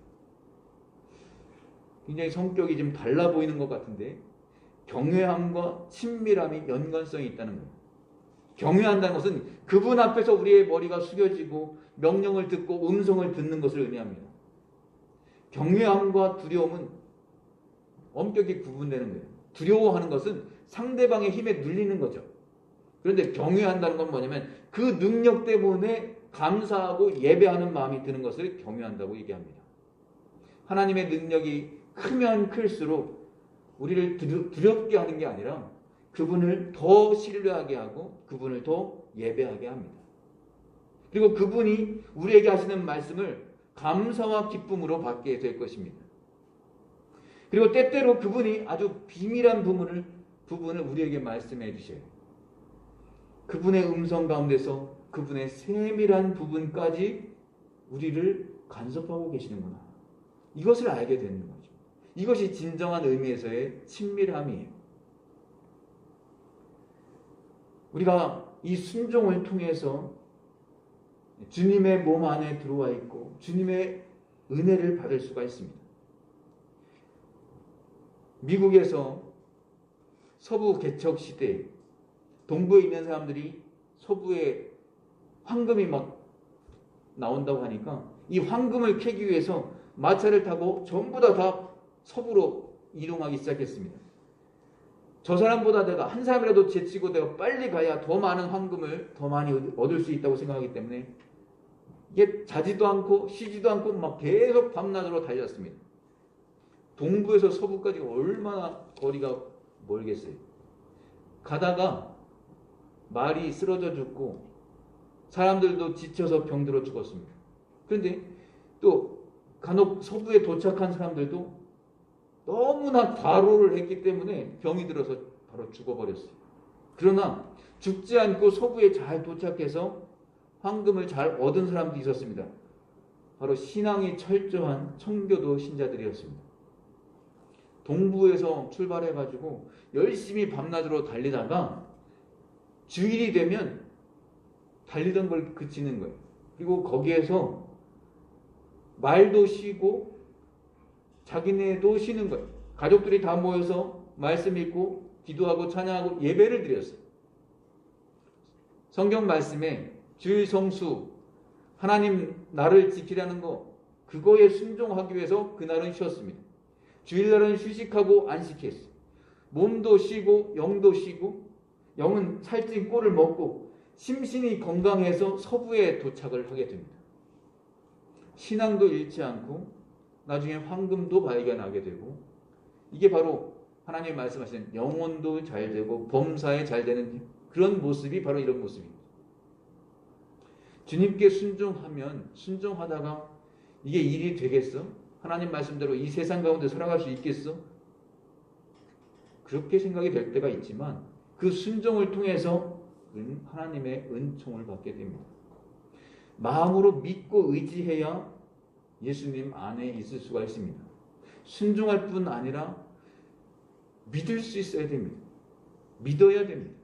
굉장히 성격이 좀 달라 보이는 것 같은데 경외함과 친밀함이 연관성이 있다는 거예요. 경외한다는 것은 그분 앞에서 우리의 머리가 숙여지고 명령을 듣고 음성을 듣는 것을 의미합니다. 경외함과 두려움은 엄격히 구분되는 거예요. 두려워하는 것은 상대방의 힘에 눌리는 거죠. 그런데 경외한다는 건 뭐냐면 그 능력 때문에 감사하고 예배하는 마음이 드는 것을 경외한다고 얘기합니다. 하나님의 능력이 크면 클수록 우리를 두렵게 하는 게 아니라 그분을 더 신뢰하게 하고 그분을 더 예배하게 합니다. 그리고 그분이 우리에게 하시는 말씀을 감사와 기쁨으로 받게 될 것입니다. 그리고 때때로 그분이 아주 비밀한 부분을 우리에게 말씀해 주셔요. 그분의 음성 가운데서 그분의 세밀한 부분까지 우리를 간섭하고 계시는구나. 이것을 알게 되는 거죠. 이것이 진정한 의미에서의 친밀함이에요. 우리가 이 순종을 통해서 주님의 몸 안에 들어와 있고 주님의 은혜를 받을 수가 있습니다. 미국에서 서부 개척 시대에 동부에 있는 사람들이 서부에 황금이 막 나온다고 하니까 이 황금을 캐기 위해서 마차를 타고 전부 다 서부로 이동하기 시작했습니다. 저 사람보다 내가 한 사람이라도 제치고 내가 빨리 가야 더 많은 황금을 더 많이 얻을 수 있다고 생각하기 때문에 이게 자지도 않고 쉬지도 않고 막 계속 밤낮으로 달렸습니다. 동부에서 서부까지 얼마나 거리가 멀겠어요. 가다가 말이 쓰러져 죽고 사람들도 지쳐서 병들어 죽었습니다. 그런데 또 간혹 서부에 도착한 사람들도 너무나 과로를 했기 때문에 병이 들어서 바로 죽어버렸어요. 그러나 죽지 않고 서부에 잘 도착해서 황금을 잘 얻은 사람도 있었습니다. 바로 신앙이 철저한 청교도 신자들이었습니다. 동부에서 출발해가지고 열심히 밤낮으로 달리다가 주일이 되면 달리던 걸 그치는 거예요. 그리고 거기에서 말도 쉬고 자기네도 쉬는 거예요. 가족들이 다 모여서 말씀 읽고 기도하고 찬양하고 예배를 드렸어요. 성경 말씀에 주일 성수, 하나님 나를 지키라는 거, 그거에 순종하기 위해서 그날은 쉬었습니다. 주일날은 휴식하고 안식했어요. 몸도 쉬고 영도 쉬고 영은 살찐 꼴을 먹고 심신이 건강해서 서부에 도착을 하게 됩니다. 신앙도 잃지 않고 나중에 황금도 발견하게 되고 이게 바로 하나님 말씀하시는 영혼도 잘 되고 범사에 잘 되는 그런 모습이 바로 이런 모습입니다. 주님께 순종하다가 이게 일이 되겠어? 하나님 말씀대로 이 세상 가운데 살아갈 수 있겠어? 그렇게 생각이 될 때가 있지만 그 순종을 통해서 하나님의 은총을 받게 됩니다. 마음으로 믿고 의지해야 예수님 안에 있을 수가 있습니다. 순종할 뿐 아니라 믿을 수 있어야 됩니다. 믿어야 됩니다.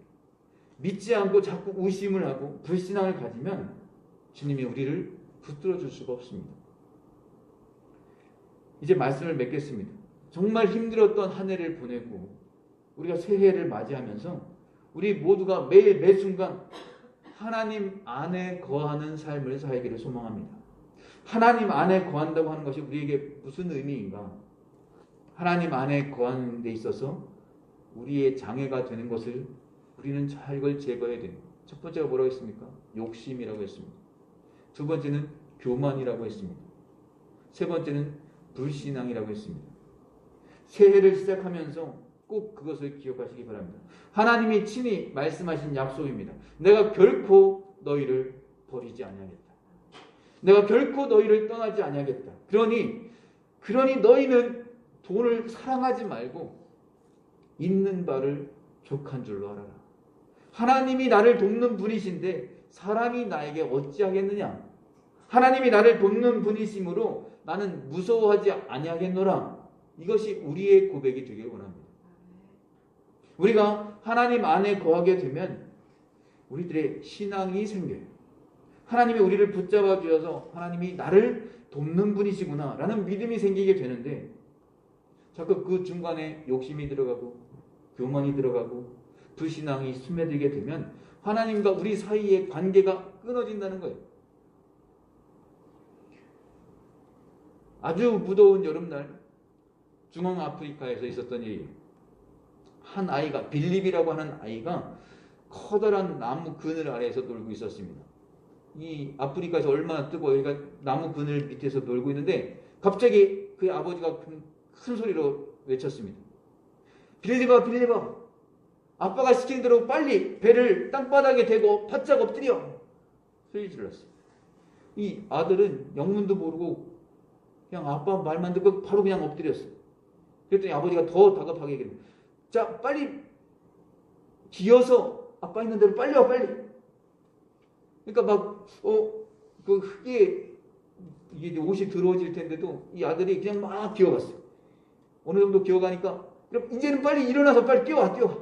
믿지 않고 자꾸 의심을 하고 불신앙을 가지면 주님이 우리를 붙들어 줄 수가 없습니다. 이제 말씀을 맺겠습니다. 정말 힘들었던 한 해를 보내고 우리가 새해를 맞이하면서 우리 모두가 매일 매순간 하나님 안에 거하는 삶을 살기를 소망합니다. 하나님 안에 거한다고 하는 것이 우리에게 무슨 의미인가? 하나님 안에 거하는 데 있어서 우리의 장애가 되는 것을 우리는 잘 이걸 제거해야 됩니다. 첫 번째가 뭐라고 했습니까? 욕심이라고 했습니다. 두 번째는 교만이라고 했습니다. 세 번째는 불신앙이라고 했습니다. 새해를 시작하면서 꼭 그것을 기억하시기 바랍니다. 하나님이 친히 말씀하신 약속입니다. 내가 결코 너희를 버리지 아니하겠다. 내가 결코 너희를 떠나지 아니하겠다. 그러니 너희는 돈을 사랑하지 말고 있는 바를 족한 줄로 알아라. 하나님이 나를 돕는 분이신데 사람이 나에게 어찌하겠느냐. 하나님이 나를 돕는 분이시므로 나는 무서워하지 아니하겠노라. 이것이 우리의 고백이 되길 원합니다. 우리가 하나님 안에 거하게 되면 우리들의 신앙이 생겨요. 하나님이 우리를 붙잡아 주셔서 하나님이 나를 돕는 분이시구나 라는 믿음이 생기게 되는데, 자꾸 그 중간에 욕심이 들어가고 교만이 들어가고 불신앙이 스며들게 되면 하나님과 우리 사이의 관계가 끊어진다는 거예요. 아주 무더운 여름날 중앙아프리카에서 있었던 일이에요. 한 아이가, 빌립이라고 하는 아이가 커다란 나무 그늘 아래에서 놀고 있었습니다. 이 아프리카에서 얼마나 뜨거워요. 그러니까 나무 그늘 밑에서 놀고 있는데 갑자기 그의 아버지가 큰 소리로 외쳤습니다. 빌립아, 빌립아, 아빠가 시키는 대로 빨리 배를 땅바닥에 대고 바짝 엎드려. 소리 질렀어요. 이 아들은 영문도 모르고 그냥 아빠 말만 듣고 바로 그냥 엎드렸어요. 그랬더니 아버지가 더 다급하게 얘기합니다. 자, 빨리 기어서 아빠 있는 대로 빨리 와, 빨리. 그러니까 막 그 흙에 이게 옷이 더러워질 텐데도 이 아들이 그냥 막 기어갔어요. 어느 정도 기어가니까 그럼 이제는 빨리 일어나서 빨리 뛰어와, 뛰어와.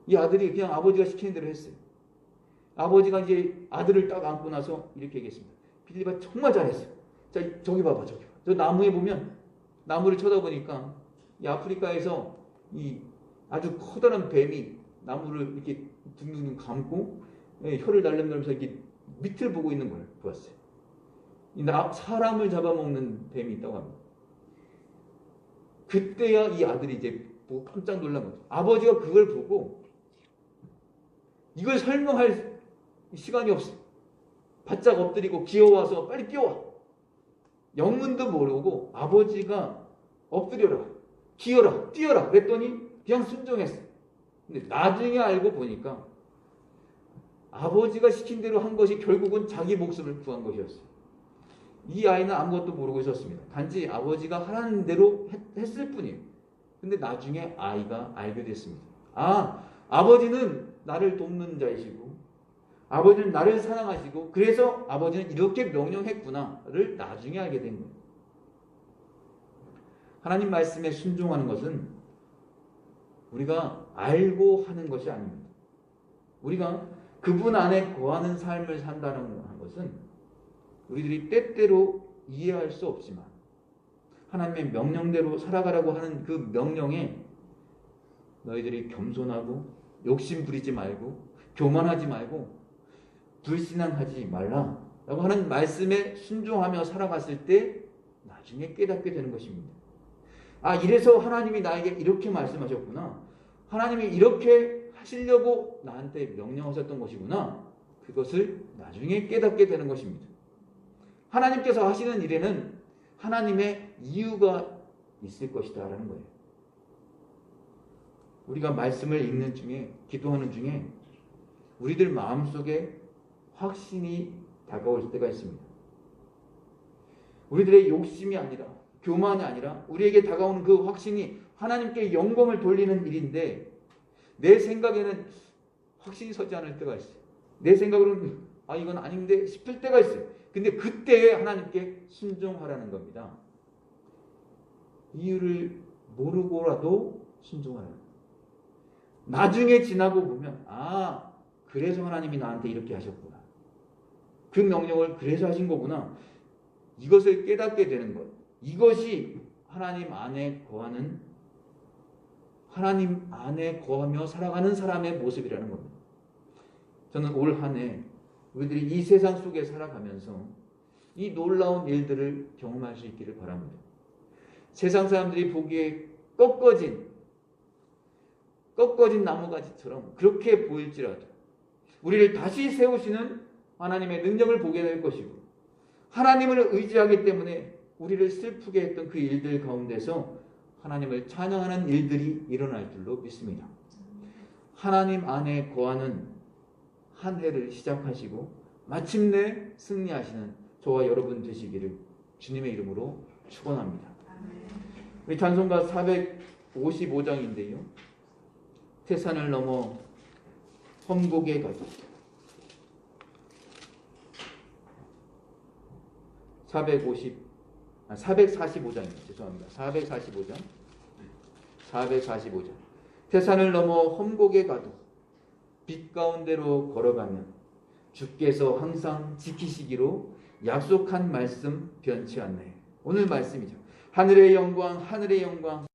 이 아들이 그냥 아버지가 시키는 대로 했어요. 아버지가 이제 아들을 딱 안고 나서 이렇게 얘기했습니다. 빌립아, 정말 잘했어요. 자, 저기 봐봐, 저기. 저 나무에 보면, 나무를 쳐다보니까 이 아프리카에서 이 아주 커다란 뱀이 나무를 이렇게 둥둥둥 감고 혀를 날름날면서 이렇게 밑을 보고 있는 걸 보았어요. 사람을 잡아먹는 뱀이 있다고 합니다. 그때야 이 아들이 이제 보고 깜짝 놀란 거죠. 아버지가 그걸 보고 이걸 설명할 시간이 없어요. 바짝 엎드리고 기어와서 빨리 뛰어와. 영문도 모르고 아버지가 엎드려라, 기어라, 뛰어라 그랬더니 그냥 순종했어요. 근데 나중에 알고 보니까 아버지가 시킨 대로 한 것이 결국은 자기 목숨을 구한 것이었어요. 이 아이는 아무것도 모르고 있었습니다. 단지 아버지가 하라는 대로 했을 뿐이에요. 근데 나중에 아이가 알게 됐습니다. 아, 아버지는 나를 돕는 자이시고 아버지는 나를 사랑하시고 그래서 아버지는 이렇게 명령했구나를 나중에 알게 된 거예요. 하나님 말씀에 순종하는 것은 우리가 알고 하는 것이 아닙니다. 우리가 그분 안에 거하는 삶을 산다는 것은 우리들이 때때로 이해할 수 없지만 하나님의 명령대로 살아가라고 하는 그 명령에 너희들이 겸손하고 욕심 부리지 말고 교만하지 말고 불신앙하지 말라 라고 하는 말씀에 순종하며 살아갔을 때 나중에 깨닫게 되는 것입니다. 아, 이래서 하나님이 나에게 이렇게 말씀하셨구나. 하나님이 이렇게 하시려고 나한테 명령하셨던 것이구나. 그것을 나중에 깨닫게 되는 것입니다. 하나님께서 하시는 일에는 하나님의 이유가 있을 것이다 라는 거예요. 우리가 말씀을 읽는 중에, 기도하는 중에 우리들 마음속에 확신이 다가올 때가 있습니다. 우리들의 욕심이 아니라, 교만이 아니라 우리에게 다가오는 그 확신이 하나님께 영광을 돌리는 일인데 내 생각에는 확신이 서지 않을 때가 있어요. 내 생각으로는 아, 이건 아닌데 싶을 때가 있어요. 근데 그때에 하나님께 순종하라는 겁니다. 이유를 모르고라도 순종하라는 거예요. 나중에 지나고 보면 아, 그래서 하나님이 나한테 이렇게 하셨구나. 그 명령을 그래서 하신 거구나. 이것을 깨닫게 되는 것. 이것이 하나님 안에 거하는, 하나님 안에 거하며 살아가는 사람의 모습이라는 겁니다. 저는 올 한 해 우리들이 이 세상 속에 살아가면서 이 놀라운 일들을 경험할 수 있기를 바랍니다. 세상 사람들이 보기에 꺾어진 나무가지처럼 그렇게 보일지라도 우리를 다시 세우시는 하나님의 능력을 보게 될 것이고, 하나님을 의지하기 때문에 우리를 슬프게 했던 그 일들 가운데서 하나님을 찬양하는 일들이 일어날 줄로 믿습니다. 하나님 안에 거하는 한 해를 시작하시고 마침내 승리하시는 저와 여러분 되시기를 주님의 이름으로 축원합니다. 우리 찬송가 455장인데요. 태산을 넘어 험곡에 가도 445장입니다. 죄송합니다. 445장. 태산을 넘어 험곡에 가도 빛 가운데로 걸어가면 주께서 항상 지키시기로 약속한 말씀 변치 않네. 오늘 말씀이죠. 하늘의 영광, 하늘의 영광.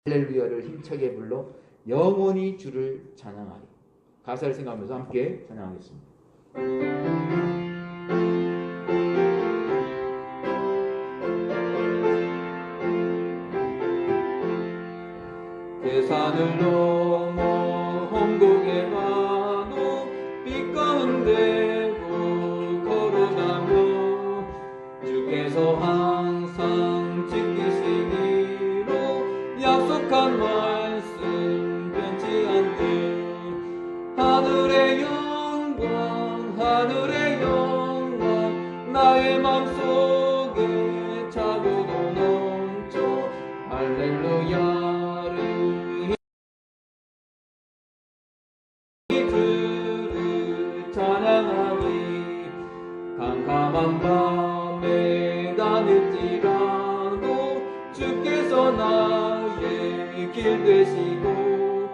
할렐루야를 힘차게 불러 영원히 주를 찬양하리. 가사를 생각하면서 함께 찬양하겠습니다. 태산을 넘어 험곡에 가도 빛 가운데로 걸어가며 주께서 항상 지키시기로 약속한 말씀 변치 않네. 하늘의 영광, 하늘의 영광, 나의 맘속에 차고도 넘쳐 할렐루야 찬양하리. 캄캄한 밤에 다닐지라도 주께서 나의 길 되시고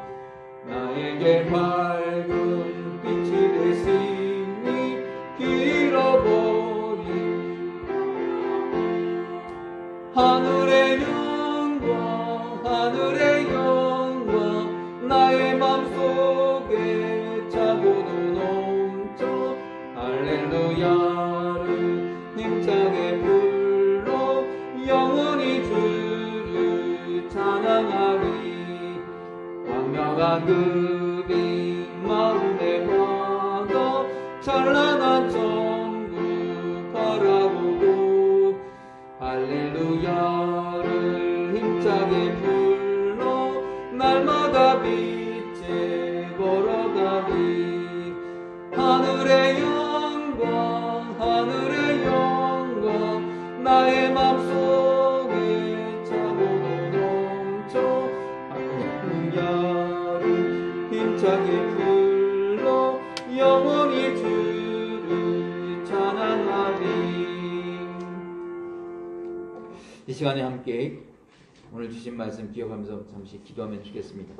나에게 밝은 빛이 되시니 잃어버린 하늘의 영광, 하늘의 영광, 나의 맘속에 차고도 할렐루야를 힘차게 불러 영원히 주를 찬양하리. 광명한 그 빛 마음에 받아 찬란한 천국 바라보고 할렐루야를 힘차게 불러 날마다 빛에 걸어가리. 하늘의 영광, 하늘의 영광, 나의 맘속에 차고도 넘쳐 할렐루야를 힘차게 불러 영원히 주를 찬양하리. 이 시간에 함께 오늘 주신 말씀 기억하면서 잠시 기도하면 좋겠습니다.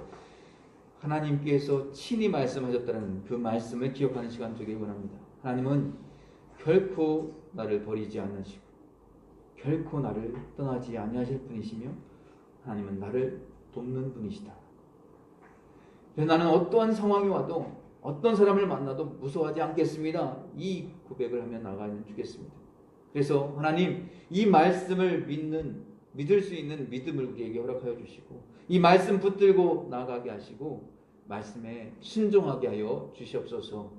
하나님께서 친히 말씀하셨다는 그 말씀을 기억하는 시간 되길 원합니다. 하나님은 결코 나를 버리지 않으시고 결코 나를 떠나지 아니하실 분이시며 하나님은 나를 돕는 분이시다. 그래서 나는 어떠한 상황이 와도 어떤 사람을 만나도 무서워하지 않겠습니다. 이 고백을 하며 나가면 주겠습니다. 그래서 하나님 이 말씀을 믿을 수 있는 믿음을 우리에게 허락하여 주시고 이 말씀 붙들고 나아가게 하시고 말씀에 순종하게 하여 주시옵소서.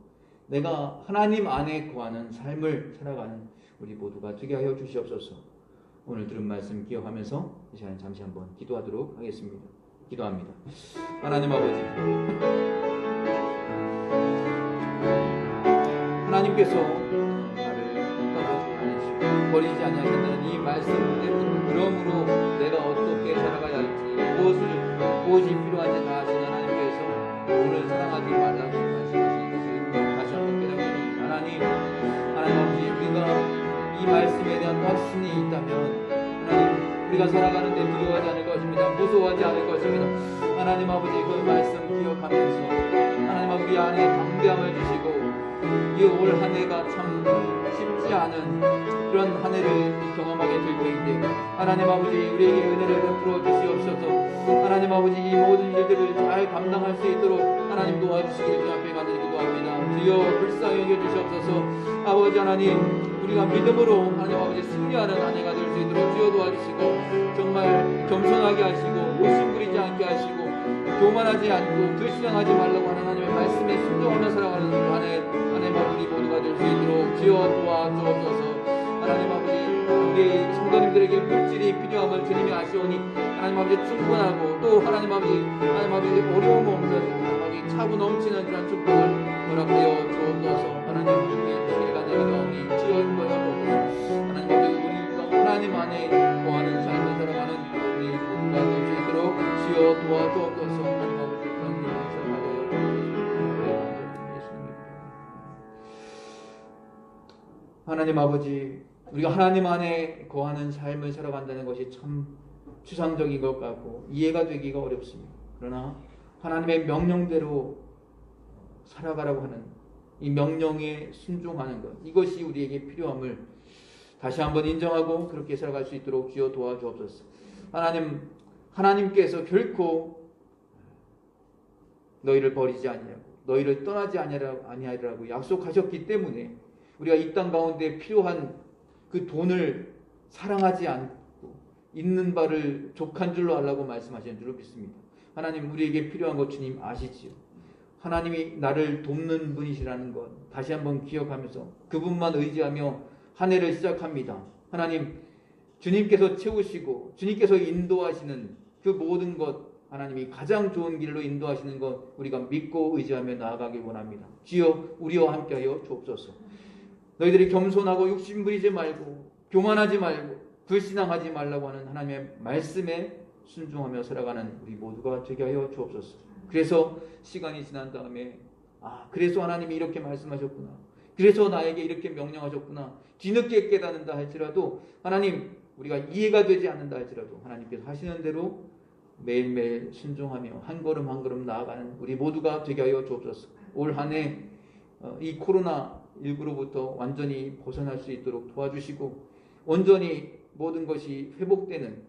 내가 하나님 안에 거하는 삶을 살아가는 우리 모두가 되게 하여 주시옵소서. 오늘 들은 말씀 기억하면서 이 시간에 잠시 한번 기도하도록 하겠습니다. 기도합니다. 하나님 아버지, 하나님께서 나를 떠나지 않으시고 버리지 아니하신다는 이 말씀 그러므로 내가 어떻게 살아가야 할지 무엇이 필요한지 다 아시는 하나님께서 오늘 사랑하지 말라고 말씀하신 것을 다시 한번 깨닫습니다. 하나님 아버지, 우리가 이 말씀에 대한 확신이 있다면 하나님 우리가 살아가는데 두려워하지 않을 것입니다. 무서워하지 않을 것입니다. 하나님 아버지 그 말씀 기억하면서 하나님 아버지 우리 안에 담대함을 주시고 이 올 한 해가 참 쉽지 않은 그런 한 해를 경험하게 될 때인데 하나님 아버지 우리에게 은혜를 베풀어 주시옵소서. 하나님 아버지 이 모든 일들을 잘 감당할 수 있도록 하나님 도와주시기를 주 앞에 간절히 기도합니다. 주여 불쌍히 여겨 주시옵소서. 아버지 하나님 우리가 믿음으로 하나님 아버지 승리하는 한 해가 될 수 있도록 주여 도와주시고 정말 겸손하게 하시고 욕심부리지 않게 하시고 교만하지 않고 불신앙하지 말라고 하는 하나님의 말씀에 순종하며 살아가는 한 해 우리 모두가 될 수 있도록 주여 도와주옵소서. 하나님 아버지 우리 성도님들에게 물질이 필요함을 주님이 아시오니 하나님 아버지 충분하고 또 하나님 아버지 어려움 없는 하나님 아버지 차고 넘치는 그런 축복을 허락하여 주옵소서. 하나님 우리의 시간 내기도하니 지원하여 주옵소서. 하나님 아버지 우리가 하나님 안에 거하는 삶을 살아가는 우리 모두가 될 수 있도록 주여 도와주옵소서. 하나님 아버지 그런 일을 살아가여 주옵소서. 하나님 아버지 우리가 하나님 안에 거하는 삶을 살아간다는 것이 참 추상적인 것 같고 이해가 되기가 어렵습니다. 그러나 하나님의 명령대로 살아가라고 하는 이 명령에 순종하는 것, 이것이 우리에게 필요함을 다시 한번 인정하고 그렇게 살아갈 수 있도록 주여 도와주옵소서. 하나님께서 결코 너희를 버리지 아니하고 너희를 떠나지 아니하리라고 약속하셨기 때문에 우리가 이 땅 가운데 필요한 그 돈을 사랑하지 않고 있는 바를 족한 줄로 알라고 말씀하시는 줄로 믿습니다. 하나님 우리에게 필요한 것 주님 아시지요. 하나님이 나를 돕는 분이시라는 것 다시 한번 기억하면서 그분만 의지하며 한 해를 시작합니다. 하나님 주님께서 채우시고 주님께서 인도하시는 그 모든 것 하나님이 가장 좋은 길로 인도하시는 것 우리가 믿고 의지하며 나아가길 원합니다. 주여 우리와 함께하여 주옵소서. 너희들이 겸손하고 욕심 부리지 말고 교만하지 말고 불신앙하지 말라고 하는 하나님의 말씀에 순종하며 살아가는 우리 모두가 되게 하여 주옵소서. 그래서 시간이 지난 다음에 그래서 하나님이 이렇게 말씀하셨구나. 그래서 나에게 이렇게 명령하셨구나. 뒤늦게 깨닫는다 할지라도 하나님 우리가 이해가 되지 않는다 할지라도 하나님께서 하시는 대로 매일매일 순종하며 한 걸음 한 걸음 나아가는 우리 모두가 되게 하여 주옵소서. 올 한 해 이 코로나19로부터 완전히 벗어날 수 있도록 도와주시고 온전히 모든 것이 회복되는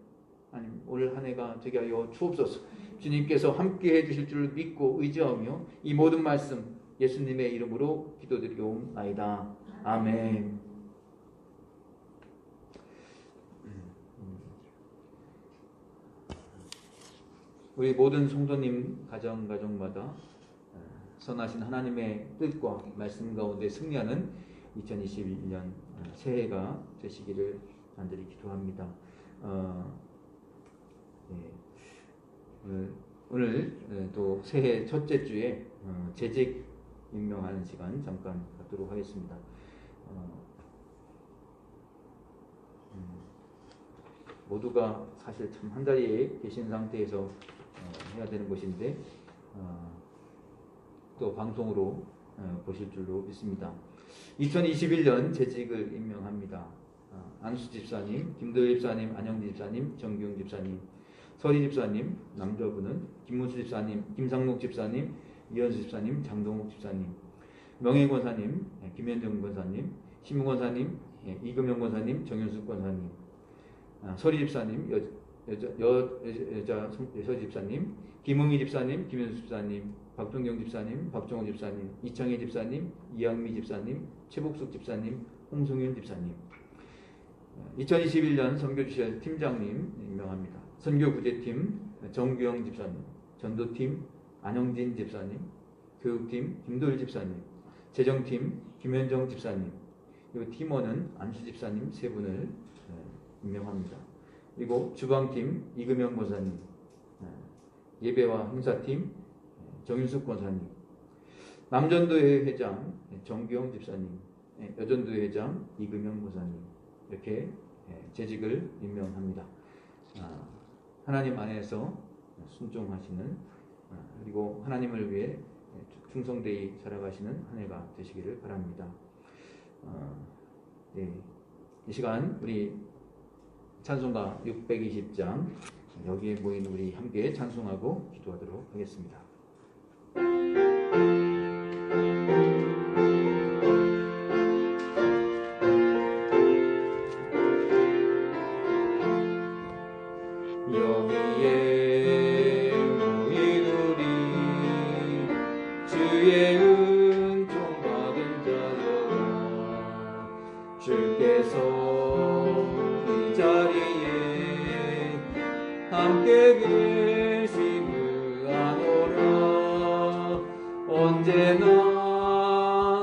하나님 올 한 해가 되게 하여 주옵소서. 주님께서 함께 해주실 줄 믿고 의지하며 이 모든 말씀 예수님의 이름으로 기도드리옵나이다. 아멘. 우리 모든 성도님 가정마다 선하신 하나님의 뜻과 말씀 가운데 승리하는 2021년 새해가 되시기를 간절히 기도합니다. 오늘 또 새해 첫째 주에 재직 임명하는 시간 잠깐 갖도록 하겠습니다. 모두가 사실 참 한 자리에 계신 상태에서 해야 되는 것인데 또 방송으로 보실 줄로 믿습니다. 2021년 재직을 임명합니다. 안수 집사님, 김도일 집사님, 안영진 집사님, 정규영 집사님, 서리 집사님, 남자분은 김문수 집사님, 김상록 집사님, 이현수 집사님, 장동욱 집사님, 명예 권사님, 김현정 권사님, 신무 권사님, 이금영 권사님, 정현숙 권사님, 서리 집사님, 여자 서리 집사님, 김흥희 집사님, 김현수 집사님, 박종경 집사님, 박정호 집사님, 이창희 집사님, 이양미 집사님, 최복숙 집사님, 홍성윤 집사님. 2021년 선교주실 팀장님 임명합니다. 선교구제팀 정규영 집사님, 전도팀 안영진 집사님, 교육팀 김도일 집사님, 재정팀 김현정 집사님, 그리고 팀원은 안수 집사님 세 분을 임명합니다. 그리고 주방팀 이금영 권사님, 예배와 행사팀 정윤숙 권사님, 남전도회 회장 정규영 집사님, 여전도회 회장 이금영 권사님 이렇게 재직을 임명합니다. 하나님 안에서 순종하시는 그리고 하나님을 위해 충성되이 살아가시는 한 해가 되시기를 바랍니다. 이 시간 우리 찬송가 620장 여기에 모인 우리 함께 찬송하고 기도하도록 하겠습니다. 여기에 모인 우리 주의 은총 받은 자들아, 주께서 이 자리에 함께 계심을 아노라. 언제나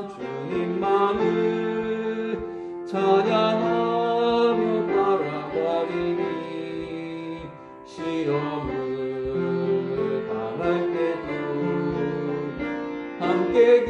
주님만을 찬양하며 따라가리니 시험을 당할 때도 함께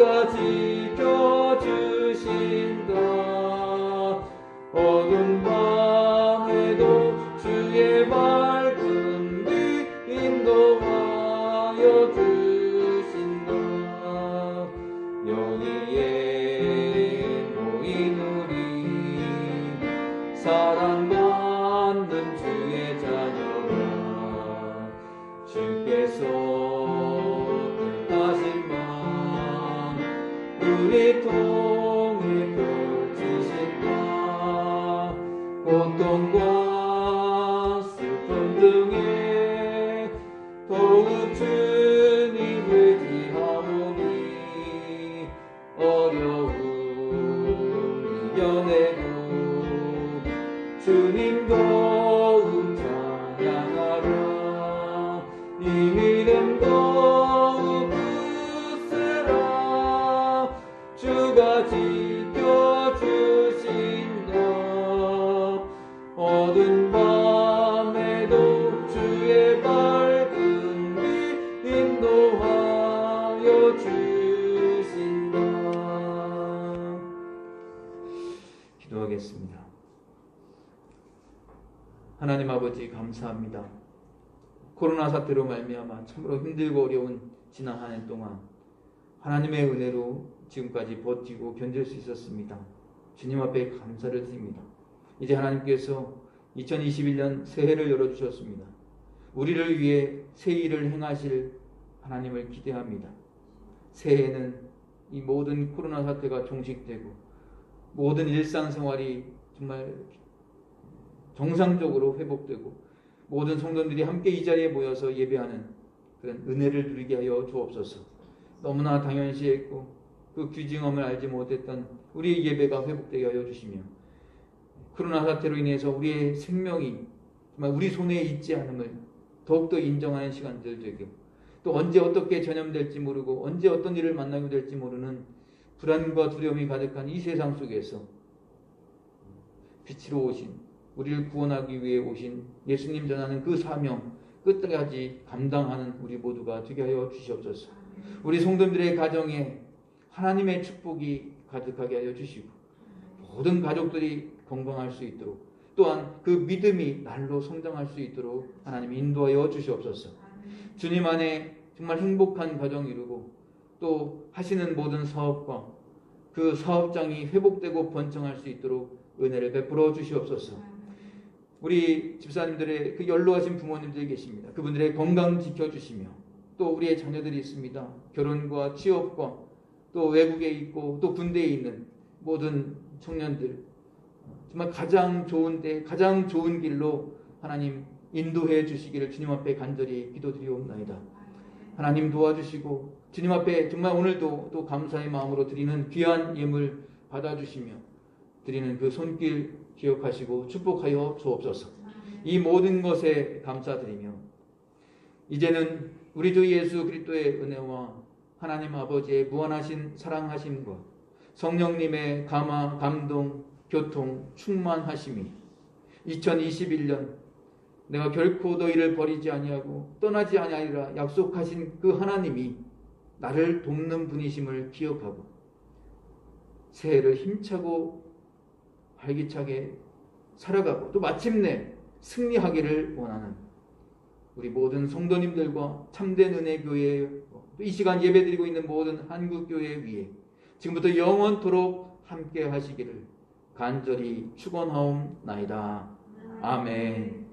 주가 지켜주신다. 어두운 밤에도 주의 밝은 빛 인도하여 주신다. 여기에 모인 우리 사랑받는 주의 자녀라. 주께서 뜻하신 맘 우리 통해 펼치신다. 고통과 슬픔 등에 더욱 주님 의지하오니 어려움 이겨내고 주님 더욱 찬양하라. 이 믿음 더욱 굳세라. 주가 지켜주신다. 어두운 밤에도 주의 밝은 빛 인도하여 주신다. 기도하겠습니다. 하나님 아버지 감사합니다. 코로나 사태로 말미암아 참으로 힘들고 어려운 지난 한 해 동안 하나님의 은혜로 지금까지 버티고 견딜 수 있었습니다. 주님 앞에 감사를 드립니다. 이제 하나님께서 2021년 새해를 열어주셨습니다. 우리를 위해 새 일을 행하실 하나님을 기대합니다. 새해에는 이 모든 코로나 사태가 종식되고 모든 일상생활이 정말 정상적으로 회복되고 모든 성도들이 함께 이 자리에 모여서 예배하는 그런 은혜를 누리게 하여 주옵소서. 너무나 당연시했고 그 귀중함을 알지 못했던 우리의 예배가 회복되게 하여 주시며 코로나 사태로 인해서 우리의 생명이 정말 우리 손에 있지 않음을 더욱더 인정하는 시간들 되고 또 언제 어떻게 전염될지 모르고 언제 어떤 일을 만나게 될지 모르는 불안과 두려움이 가득한 이 세상 속에서 빛으로 오신 우리를 구원하기 위해 오신 예수님 전하는 그 사명 끝까지 감당하는 우리 모두가 되게 하여 주시옵소서. 우리 성도들의 가정에 하나님의 축복이 가득하게 하여 주시고 모든 가족들이 건강할 수 있도록 또한 그 믿음이 날로 성장할 수 있도록 하나님 인도하여 주시옵소서. 주님 안에 정말 행복한 가정 이루고 또 하시는 모든 사업과 그 사업장이 회복되고 번창할 수 있도록 은혜를 베풀어 주시옵소서. 우리 집사님들의 그 연로하신 부모님들이 계십니다. 그분들의 건강 지켜주시며 또 우리의 자녀들이 있습니다. 결혼과 취업과 또 외국에 있고 또 군대에 있는 모든 청년들 정말 가장 좋은 때 가장 좋은 길로 하나님 인도해 주시기를 주님 앞에 간절히 기도드리옵나이다. 하나님 도와주시고 주님 앞에 정말 오늘도 또 감사의 마음으로 드리는 귀한 예물 받아주시며 드리는 그 손길 기억하시고 축복하여 주옵소서. 이 모든 것에 감사드리며 이제는 우리 주 예수 그리스도의 은혜와 하나님 아버지의 무한하신 사랑하심과 성령님의 감화, 감동, 교통, 충만하심이 2021년 내가 결코 너희를 버리지 아니하고 떠나지 아니하리라 약속하신 그 하나님이 나를 돕는 분이심을 기억하고 새해를 힘차고 활기차게 살아가고 또 마침내 승리하기를 원하는 우리 모든 성도님들과 참된 은혜교회 또 이 시간 예배드리고 있는 모든 한국교회 위에 지금부터 영원토록 함께 하시기를 간절히 축원하옵나이다. 아멘.